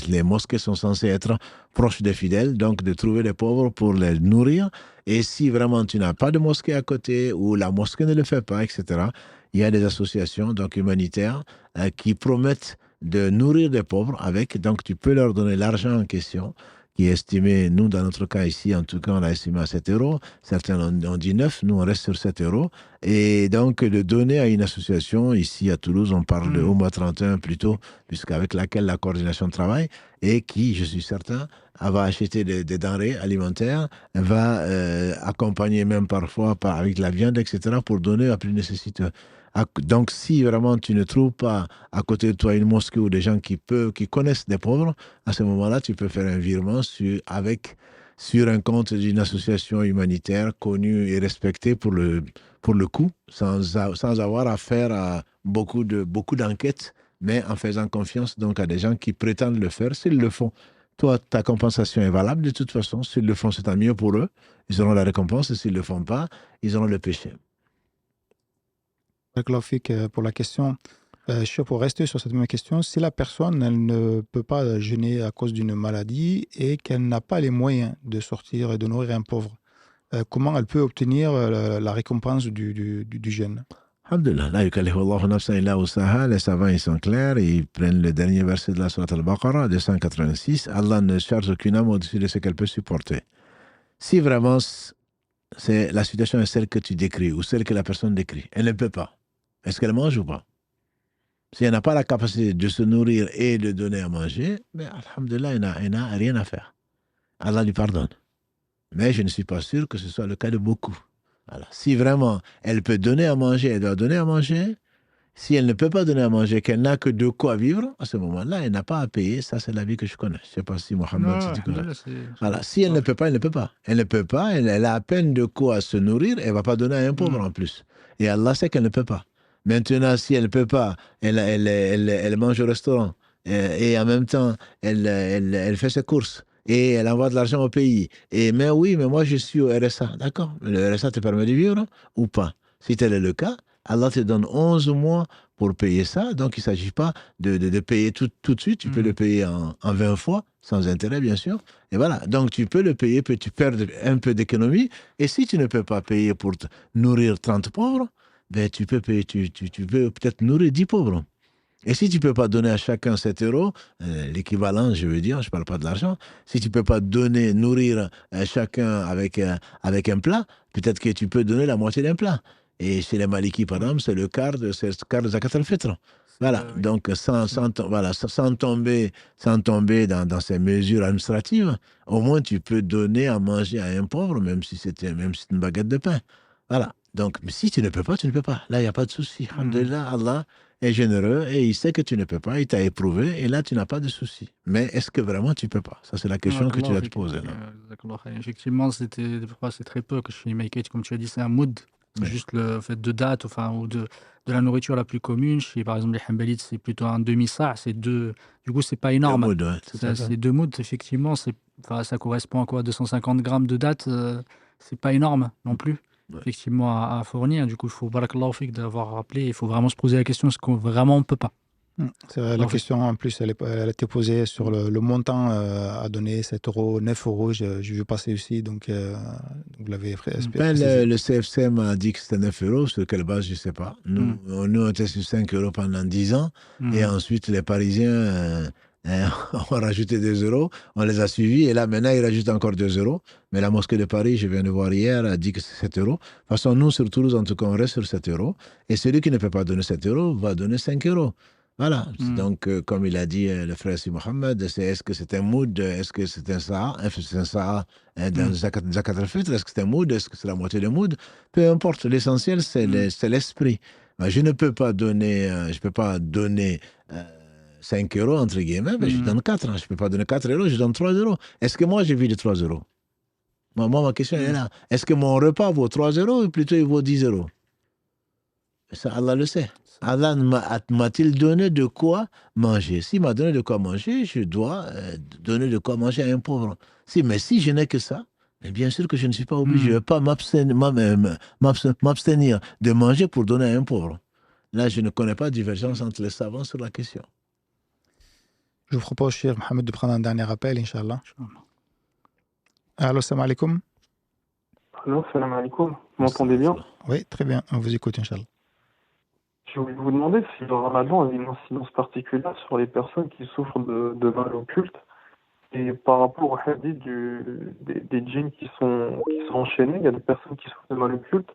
Les mosquées sont censées être proches des fidèles, donc de trouver les pauvres pour les nourrir. Et si vraiment tu n'as pas de mosquée à côté ou la mosquée ne le fait pas, etc., il y a des associations donc, humanitaires qui promettent de nourrir des pauvres avec. Donc tu peux leur donner l'argent en question, qui est estimé, nous dans notre cas ici, en tout cas, on l'a estimé à 7 euros. Certains ont dit 9, nous on reste sur 7 euros. Et donc de donner à une association, ici à Toulouse, on parle de Ouma 31 plutôt, puisqu'avec laquelle la coordination travaille, et qui, je suis certain, va acheter des denrées alimentaires, va accompagner même parfois avec la viande, etc., pour donner à plus nécessiteux. Donc, si vraiment tu ne trouves pas à côté de toi une mosquée ou des gens qui connaissent des pauvres, à ce moment-là, tu peux faire un virement sur un compte d'une association humanitaire connue et respectée pour le coup, sans avoir à faire beaucoup d'enquêtes, mais en faisant confiance donc à des gens qui prétendent le faire. S'ils le font, toi, ta compensation est valable de toute façon. S'ils le font, c'est tant mieux pour eux. Ils auront la récompense. Et s'ils ne le font pas, ils auront le péché. Pour la question, pour rester sur cette même question, si la personne elle ne peut pas jeûner à cause d'une maladie et qu'elle n'a pas les moyens de sortir et de nourrir un pauvre, comment elle peut obtenir la récompense du jeûne? Alhamdulillah, la yukallifu Allahu nafsan illa wus'aha. Les savants ils sont clairs, ils prennent le dernier verset de la Sourate Al-Baqarah, 286. Allah ne charge aucune âme au-dessus de ce qu'elle peut supporter. Si vraiment la situation est celle que tu décris ou celle que la personne décrit, elle ne peut pas. Est-ce qu'elle mange ou pas? Si elle n'a pas la capacité de se nourrir et de donner à manger, mais alhamdulillah, elle n'a rien à faire. Allah lui pardonne. Mais je ne suis pas sûr que ce soit le cas de beaucoup. Voilà. Si vraiment elle peut donner à manger, elle doit donner à manger. Si elle ne peut pas donner à manger, qu'elle n'a que de quoi vivre, à ce moment-là, elle n'a pas à payer. Ça, c'est la vie que je connais. Je ne sais pas si Mohamed, si tu connais. Voilà. Si elle ne peut pas, elle ne peut pas. Elle ne peut pas, elle a à peine de quoi se nourrir, elle ne va pas donner à un pauvre en plus. Et Allah sait qu'elle ne peut pas. Maintenant, si elle ne peut pas, elle mange au restaurant et en même temps, elle fait ses courses et elle envoie de l'argent au pays. Mais oui, mais moi, je suis au RSA. D'accord. Le RSA te permet de vivre ou pas? Si tel est le cas, Allah te donne 11 mois pour payer ça. Donc, il ne s'agit pas de payer tout de suite. Tu peux le payer en 20 fois, sans intérêt, bien sûr. Et voilà. Donc, tu peux le payer, tu perds un peu d'économie. Et si tu ne peux pas payer pour nourrir 30 pauvres, ben, tu peux payer, tu peux peut-être nourrir 10 pauvres. Et si tu ne peux pas donner à chacun 7 euros, l'équivalent, je veux dire, je ne parle pas de l'argent, si tu ne peux pas nourrir chacun avec un plat, peut-être que tu peux donner la moitié d'un plat. Et chez les Maliki, par exemple, c'est le quart de Zakat al-Fitr. Voilà, donc sans tomber dans ces mesures administratives, au moins tu peux donner à manger à un pauvre, même si c'est une baguette de pain. Voilà. Donc, si tu ne peux pas, tu ne peux pas. Là, il n'y a pas de souci. Alhamdulillah, Allah est généreux et il sait que tu ne peux pas. Il t'a éprouvé et là, tu n'as pas de souci. Mais est-ce que vraiment tu ne peux pas? Ça, c'est la question que tu dois te poser. Effectivement, c'est très peu que je suis make comme tu as dit, c'est un mood. C'est juste le fait de date, ou de la nourriture la plus commune. Chez, par exemple, les Hanbalites, c'est plutôt un demi-sa'. Du coup, c'est pas énorme. C'est 2 moods, effectivement. Ça correspond à quoi? 250 grammes de date, c'est pas énorme non plus. Effectivement à fournir. Du coup, il faut barakallahu fik d'avoir rappelé. Il faut vraiment se poser la question, est-ce qu'on vraiment on peut pas? La question, en plus, elle a été posée sur le montant à donner, 7 euros, 9 euros. J'ai vu passer aussi, donc vous l'avez précisé. Le CFCM a dit que c'était 9 euros. Sur quelle base, je ne sais pas. Nous, on était sur 5 euros pendant 10 ans. Et ensuite, les Parisiens ont rajouté 2 euros. On les a suivis. Et là, maintenant, ils rajoutent encore 2 euros. Mais la mosquée de Paris, je viens de voir hier, a dit que c'est 7 euros. De toute façon, nous, sur Toulouse, en tout cas, on reste sur 7 euros. Et celui qui ne peut pas donner 7 euros va donner 5 euros. Voilà. Donc, comme il a dit le frère Si Mohamed, est-ce que c'est un mood, est-ce que c'est un sa'a, c'est un sa'a dans Zakat al-Fitr, est-ce que c'est un mood, est-ce que c'est la moitié de mood? Peu importe, l'essentiel, c'est l'esprit. Je ne peux pas donner, 5 euros, entre guillemets, mais je donne 4. Je ne peux pas donner 4 euros, je donne 3 euros. Est-ce que moi, j'ai vu de 3 euros? Moi, ma question est là. Est-ce que mon repas vaut 3 euros ou plutôt il vaut 10 euros? Ça, Allah le sait. Allah m'a-t-il donné de quoi manger? S'il m'a donné de quoi manger, je dois donner de quoi manger à un pauvre. Mais si je n'ai que ça, bien sûr que je ne suis pas obligé. Je ne vais pas m'abstenir de manger pour donner à un pauvre. Là, je ne connais pas de divergence entre les savants sur la question. Je vous propose, Cheikh Mohamed, de prendre un dernier appel, Inch'Allah. Allô, salam alaikum. Allô, salam alaikum. Vous m'entendez bien? Oui, très bien. On vous écoute, Inch'Allah. Je voulais vous demander si le ramadan a une incidence particulière sur les personnes qui souffrent de mal occulte et par rapport au hadith des djinns qui sont enchaînés. Il y a des personnes qui souffrent de mal occulte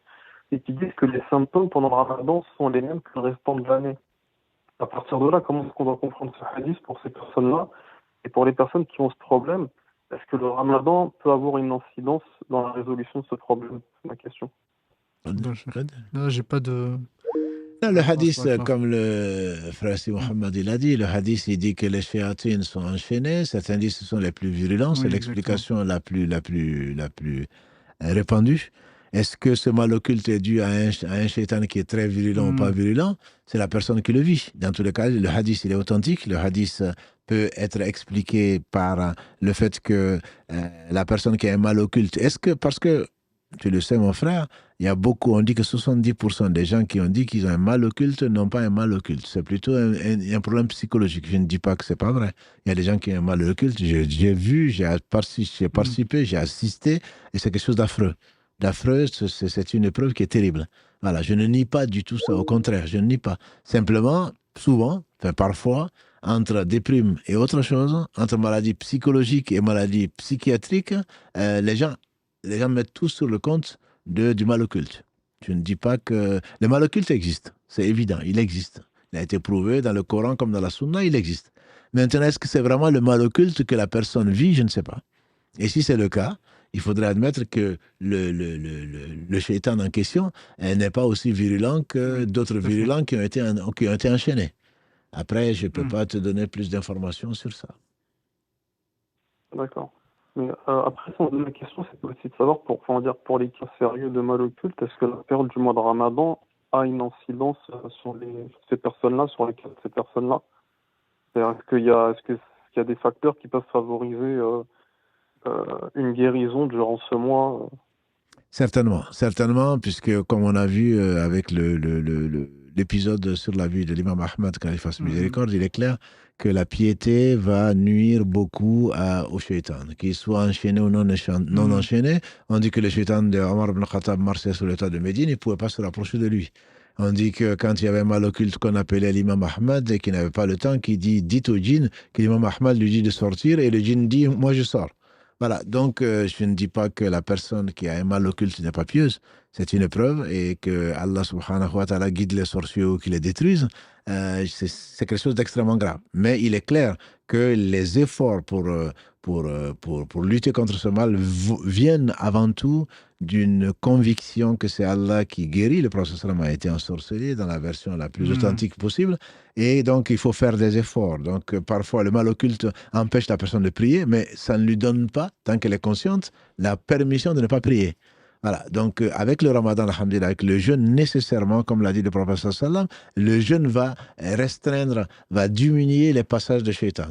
et qui disent que les symptômes pendant le ramadan sont les mêmes que le restant de l'année. À partir de là, comment est-ce qu'on doit comprendre ce hadith pour ces personnes-là? Et pour les personnes qui ont ce problème, est-ce que le ramadan peut avoir une incidence dans la résolution de ce problème? C'est ma question. Là, j'ai pas de... Non, le hadith, comme le frère Si Mohamed il a dit, le hadith il dit que les shéatines sont enchaînés. Certains disent que ce sont les plus virulents. C'est l'explication la plus répandue. Est-ce que ce mal occulte est dû à un shaitan qui est très virulent ou pas virulent? C'est la personne qui le vit. Dans tous les cas, le hadith il est authentique. Le hadith peut être expliqué par le fait que la personne qui a un mal occulte, parce que tu le sais, mon frère, il y a beaucoup, on dit que 70% des gens qui ont dit qu'ils ont un mal occulte n'ont pas un mal occulte. C'est plutôt un problème psychologique. Je ne dis pas que ce n'est pas vrai. Il y a des gens qui ont un mal occulte. J'ai vu, j'ai participé, j'ai assisté, et c'est quelque chose d'affreux. D'affreux, c'est une épreuve qui est terrible. Voilà, je ne nie pas du tout ça. Au contraire, je ne nie pas. Simplement, souvent, parfois, entre déprime et autre chose, entre maladie psychologique et maladie psychiatrique, les gens mettent tout sur le compte du mal occulte. Je ne dis pas que... Le mal occulte existe, c'est évident, il existe. Il a été prouvé dans le Coran comme dans la Sunna, il existe. Maintenant, est-ce que c'est vraiment le mal occulte que la personne vit? Je ne sais pas. Et si c'est le cas, il faudrait admettre que le shaitan en question n'est pas aussi virulent que d'autres virulents qui ont été enchaînés. Après, je ne peux pas te donner plus d'informations sur ça. D'accord. Mais après, la question, c'est aussi de savoir, pour les cas sérieux de mal occulte, est-ce que la période du mois de Ramadan a une incidence sur ces personnes-là, sur les cas de ces personnes-là? C'est-à-dire, est-ce qu'il y a des facteurs qui peuvent favoriser une guérison durant ce mois? Certainement, puisque comme on a vu avec l'épisode sur la vie de l'imam Ahmad, quand il fasse miséricorde, il est clair que la piété va nuire beaucoup au shaitan, qu'il soit enchaîné ou non enchaîné. On dit que le shaitan de Omar ibn Khattab marchait sur l'état de Médine, il ne pouvait pas se rapprocher de lui. On dit que quand il y avait un mal occulte qu'on appelait l'imam Ahmad et qu'il n'avait pas le temps, qu'il dit au djinn, que l'imam Ahmad lui dit de sortir et le djinn dit « moi je sors ». Voilà, donc je ne dis pas que la personne qui a un mal occulte n'est pas pieuse, c'est une épreuve, et que Allah subhanahu wa ta'ala guide les sorciers ou qu'ils les détruisent, c'est quelque chose d'extrêmement grave. Mais il est clair que les efforts pour lutter contre ce mal viennent avant tout d'une conviction que c'est Allah qui guérit. Le prophète sallam a été ensorcelé dans la version la plus authentique possible, et donc il faut faire des efforts. Donc parfois le mal occulte empêche la personne de prier, mais ça ne lui donne pas, tant qu'elle est consciente, la permission de ne pas prier. Voilà, donc avec le ramadan, alhamdulillah, avec le jeûne, nécessairement, comme l'a dit le prophète sallam, le jeûne va restreindre, va diminuer les passages de shaitan.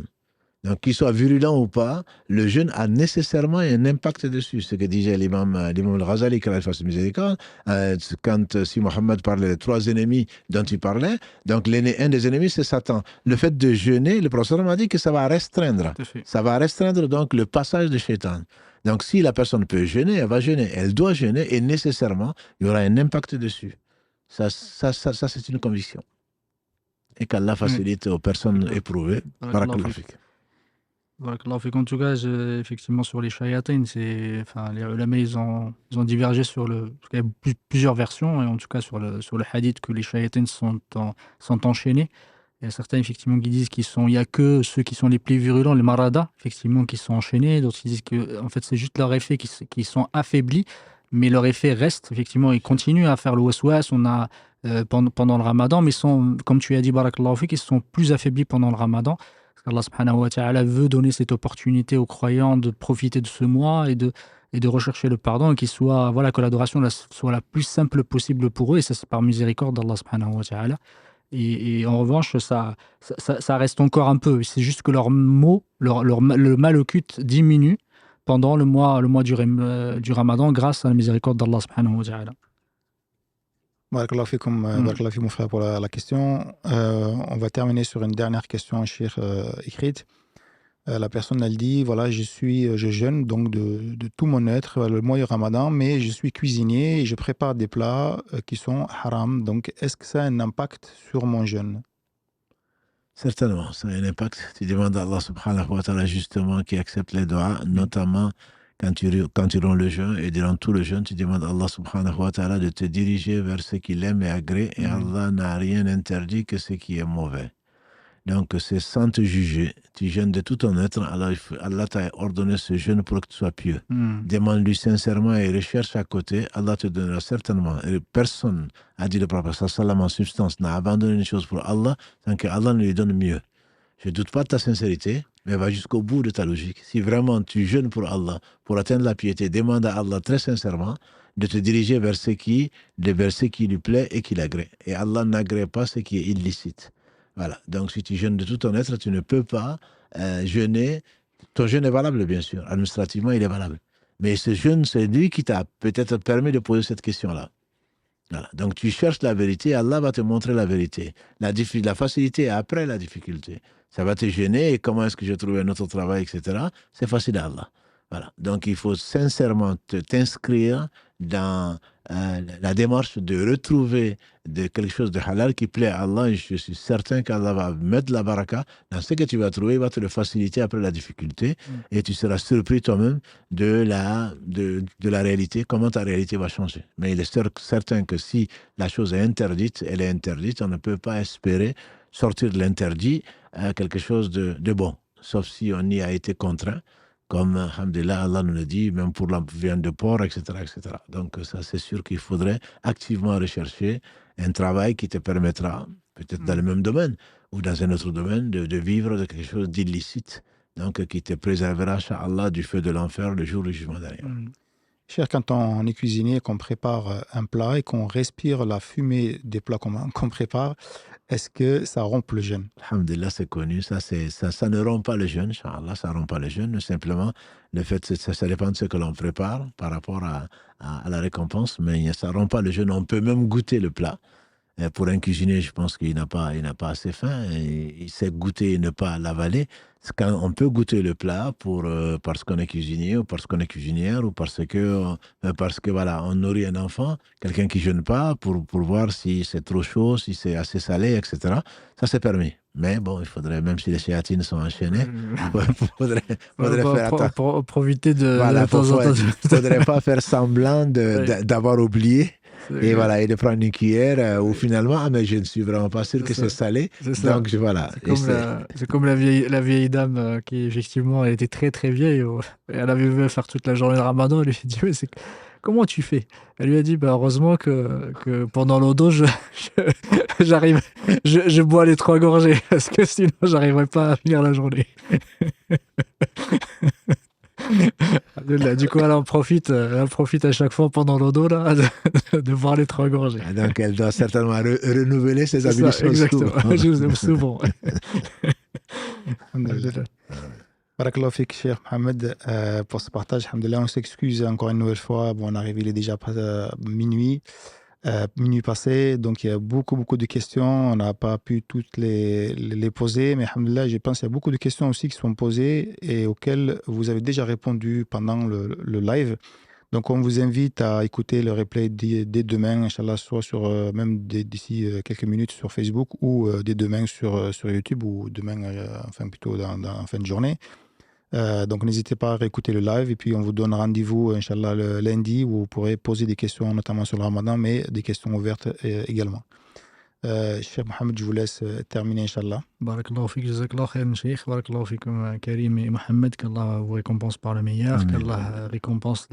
Donc, qu'il soit virulent ou pas, le jeûne a nécessairement un impact dessus. Ce que disait l'imam al-Ghazali, qu'Allah fasse miséricorde, si Mohammed parlait des 3 ennemis dont il parlait, donc un des ennemis, c'est Satan. Le fait de jeûner, le professeur m'a dit que ça va restreindre. Ça va restreindre donc le passage de Shaitan. Donc, si la personne peut jeûner, elle va jeûner. Elle doit jeûner et nécessairement, il y aura un impact dessus. Ça c'est une conviction. Et qu'Allah facilite aux personnes éprouvées. Barakallahu fik. En tout cas, effectivement, sur les shayatins, les ulama, ils ont divergé sur il y a plusieurs versions, et en tout cas sur le hadith, que les shayatins sont enchaînés. Il y a certains, effectivement, qui disent il n'y a que ceux qui sont les plus virulents, les maradas, effectivement, qui sont enchaînés. D'autres qui disent que, en fait, c'est juste leur effet qui sont affaiblis, mais leur effet reste, effectivement, ils continuent à faire le waswas. On a pendant le ramadan, mais comme tu as dit, barakallahu fik, ils sont plus affaiblis pendant le ramadan. Allah subhanahu wa ta'ala veut donner cette opportunité aux croyants de profiter de ce mois et de rechercher le pardon, et que l'adoration soit la plus simple possible pour eux, et ça c'est par miséricorde d'Allah subhanahu wa ta'ala. Et en revanche, ça reste encore un peu. C'est juste que le malokut diminue pendant le mois du ramadan grâce à la miséricorde d'Allah subhanahu wa ta'ala. Barakallahu fikum, barakallahu fikum, mon frère, pour la question. On va terminer sur une dernière question, Cheikh, écrite. La personne, elle dit, voilà, je jeûne donc de tout mon être le mois du ramadan, mais je suis cuisinier et je prépare des plats qui sont haram. Donc, est-ce que ça a un impact sur mon jeûne? Certainement, ça a un impact. Tu demandes à Allah subhanahu wa ta'ala justement qui accepte les doigts, notamment quand tu romps le jeûne, et durant tout le jeûne, tu demandes à Allah subhanahu wa ta'ala de te diriger vers ce qu'il aime et agrée, et Allah n'a rien interdit que ce qui est mauvais. Donc, c'est sans te juger. Tu jeûnes de tout ton être. Allah t'a ordonné ce jeûne pour que tu sois pieux. Demande-lui sincèrement et recherche à côté. Allah te donnera certainement. Et personne, a dit le prophète sallallahu en substance, n'a abandonné une chose pour Allah sans que Allah ne lui donne mieux. Je ne doute pas de ta sincérité, mais va jusqu'au bout de ta logique. Si vraiment tu jeûnes pour Allah, pour atteindre la piété, demande à Allah très sincèrement de te diriger vers ce qui lui plaît et qui l'agrée. Et Allah n'agrée pas ce qui est illicite. Voilà. Donc, si tu jeûnes de tout ton être, tu ne peux pas jeûner. Ton jeûne est valable, bien sûr. Administrativement, il est valable. Mais ce jeûne, c'est lui qui t'a peut-être permis de poser cette question-là. Voilà. Donc, tu cherches la vérité, Allah va te montrer la vérité. La facilité est après la difficulté. Ça va te gêner, et comment est-ce que j'ai trouvé un autre travail, etc. C'est facile à Allah. Voilà. Donc, il faut sincèrement t'inscrire dans la démarche de retrouver quelque chose de halal qui plaît à Allah. Et je suis certain qu'Allah va mettre la baraka dans ce que tu vas trouver, il va te le faciliter après la difficulté, et tu seras surpris toi-même de la réalité, comment ta réalité va changer. Mais il est certain que si la chose est interdite, elle est interdite, on ne peut pas espérer sortir de l'interdit à quelque chose de bon, sauf si on y a été contraint. Comme, alhamdulillah, Allah nous le dit, même pour la viande de porc, etc., etc. Donc, ça, c'est sûr qu'il faudrait activement rechercher un travail qui te permettra, peut-être dans le même domaine ou dans un autre domaine, de vivre de quelque chose d'illicite, donc qui te préservera, Inch'Allah, du feu de l'enfer le jour du jugement dernier. Cher, quand on est cuisinier, qu'on prépare un plat et qu'on respire la fumée des plats qu'on prépare, est-ce que ça rompt le jeûne? Alhamdulillah, c'est connu. Ça ne rompt pas le jeûne, Inch'Allah, ça ne rompt pas le jeûne. Simplement, le fait, ça dépend de ce que l'on prépare par rapport à la récompense, mais ça ne rompt pas le jeûne. On peut même goûter le plat. Et pour un cuisinier, je pense qu'il n'a pas assez faim. Et il sait goûter et ne pas l'avaler. Quand on peut goûter le plat parce qu'on est cuisinier ou parce qu'on est cuisinière ou parce que voilà, on nourrit un enfant, quelqu'un qui ne jeûne pas pour voir si c'est trop chaud, si c'est assez salé, etc. Ça, c'est permis. Mais bon, il faudrait, même si les chéatines sont enchaînées, il faudrait faire attention. Profiter de temps en temps. Il ne faudrait pas faire semblant d'avoir oublié. Et voilà, et de prendre une cuillère où finalement, mais je ne suis vraiment pas sûr que c'est salé. Donc voilà. C'est comme la vieille dame qui, effectivement, elle était très très vieille. Et elle avait vu faire toute la journée de ramadan. Elle lui a dit, mais comment tu fais? Elle lui a dit, heureusement que pendant l'odo, j'arrive, je bois les 3 gorgées, parce que sinon, j'arriverais pas à finir la journée. Du coup, elle en profite à chaque fois pendant l'odo là, de boire les 3 gorgées. Donc, elle doit certainement renouveler ses habitudes. Exactement, je vous aime souvent. Alhamdulillah. Barakallahu fik, Cheikh Mohamed, pour ce partage. Alhamdulillah, on s'excuse encore une nouvelle fois. Bon, on arrive, il est déjà minuit passé, donc il y a beaucoup de questions. On n'a pas pu toutes les poser, mais alhamdulillah, je pense qu'il y a beaucoup de questions aussi qui sont posées et auxquelles vous avez déjà répondu pendant le live. Donc, on vous invite à écouter le replay dès demain, Inch'Allah, soit même d'ici quelques minutes sur Facebook ou dès demain sur YouTube ou demain, enfin plutôt en fin de journée. Donc, n'hésitez pas à réécouter le live et puis on vous donne rendez-vous, Inch'Allah, le lundi où vous pourrez poser des questions, notamment sur le Ramadan, mais des questions ouvertes également. Cheikh Mohamed, je vous laisse terminer, Inch'Allah. Barakallahu fik, jazakallah khair, Cheikh. Barakallahu fikum, Karim et Mohamed, qu'Allah vous récompense par le meilleur, qu'Allah récompense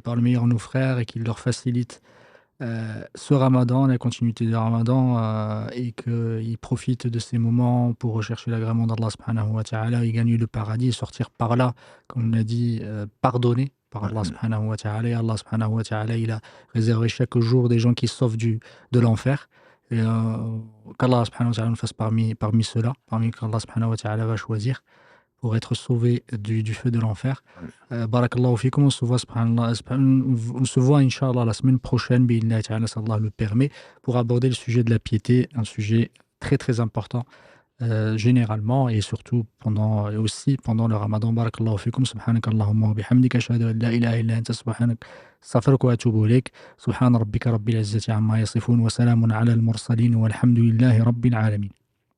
par le meilleur nos frères et qu'il leur facilite ce Ramadan, la continuité du Ramadan, et qu'ils profitent de ces moments pour rechercher l'agrément d'Allah subhanahu wa ta'ala et gagner le paradis et sortir par là, comme on a dit, pardonné par Allah subhanahu wa ta'ala. Et Allah subhanahu wa ta'ala, il a réservé chaque jour des gens qui sauvent de l'enfer. Et qu'Allah subhanahu wa ta'ala nous fasse parmi ceux-là, parmi qu'Allah subhanahu wa ta'ala va choisir pour être sauvé du feu de l'enfer. Barakallahu fikum, on se voit, Inch'Allah, la semaine prochaine, bi'idhnillahi ta'ala, si Allah le permet, pour aborder le sujet de la piété, un sujet très très important, généralement, et surtout et aussi pendant le Ramadan. Barakallahu fikum, subhanakallahumma wa bihamdika, ashhadu an la ilaha illa anta, astaghfiruka wa atubu ilayk, subhana rabbika rabbil izzati amma yasifun, wa salamun ala al-mursalin, walhamdulillahi rabbil alamin.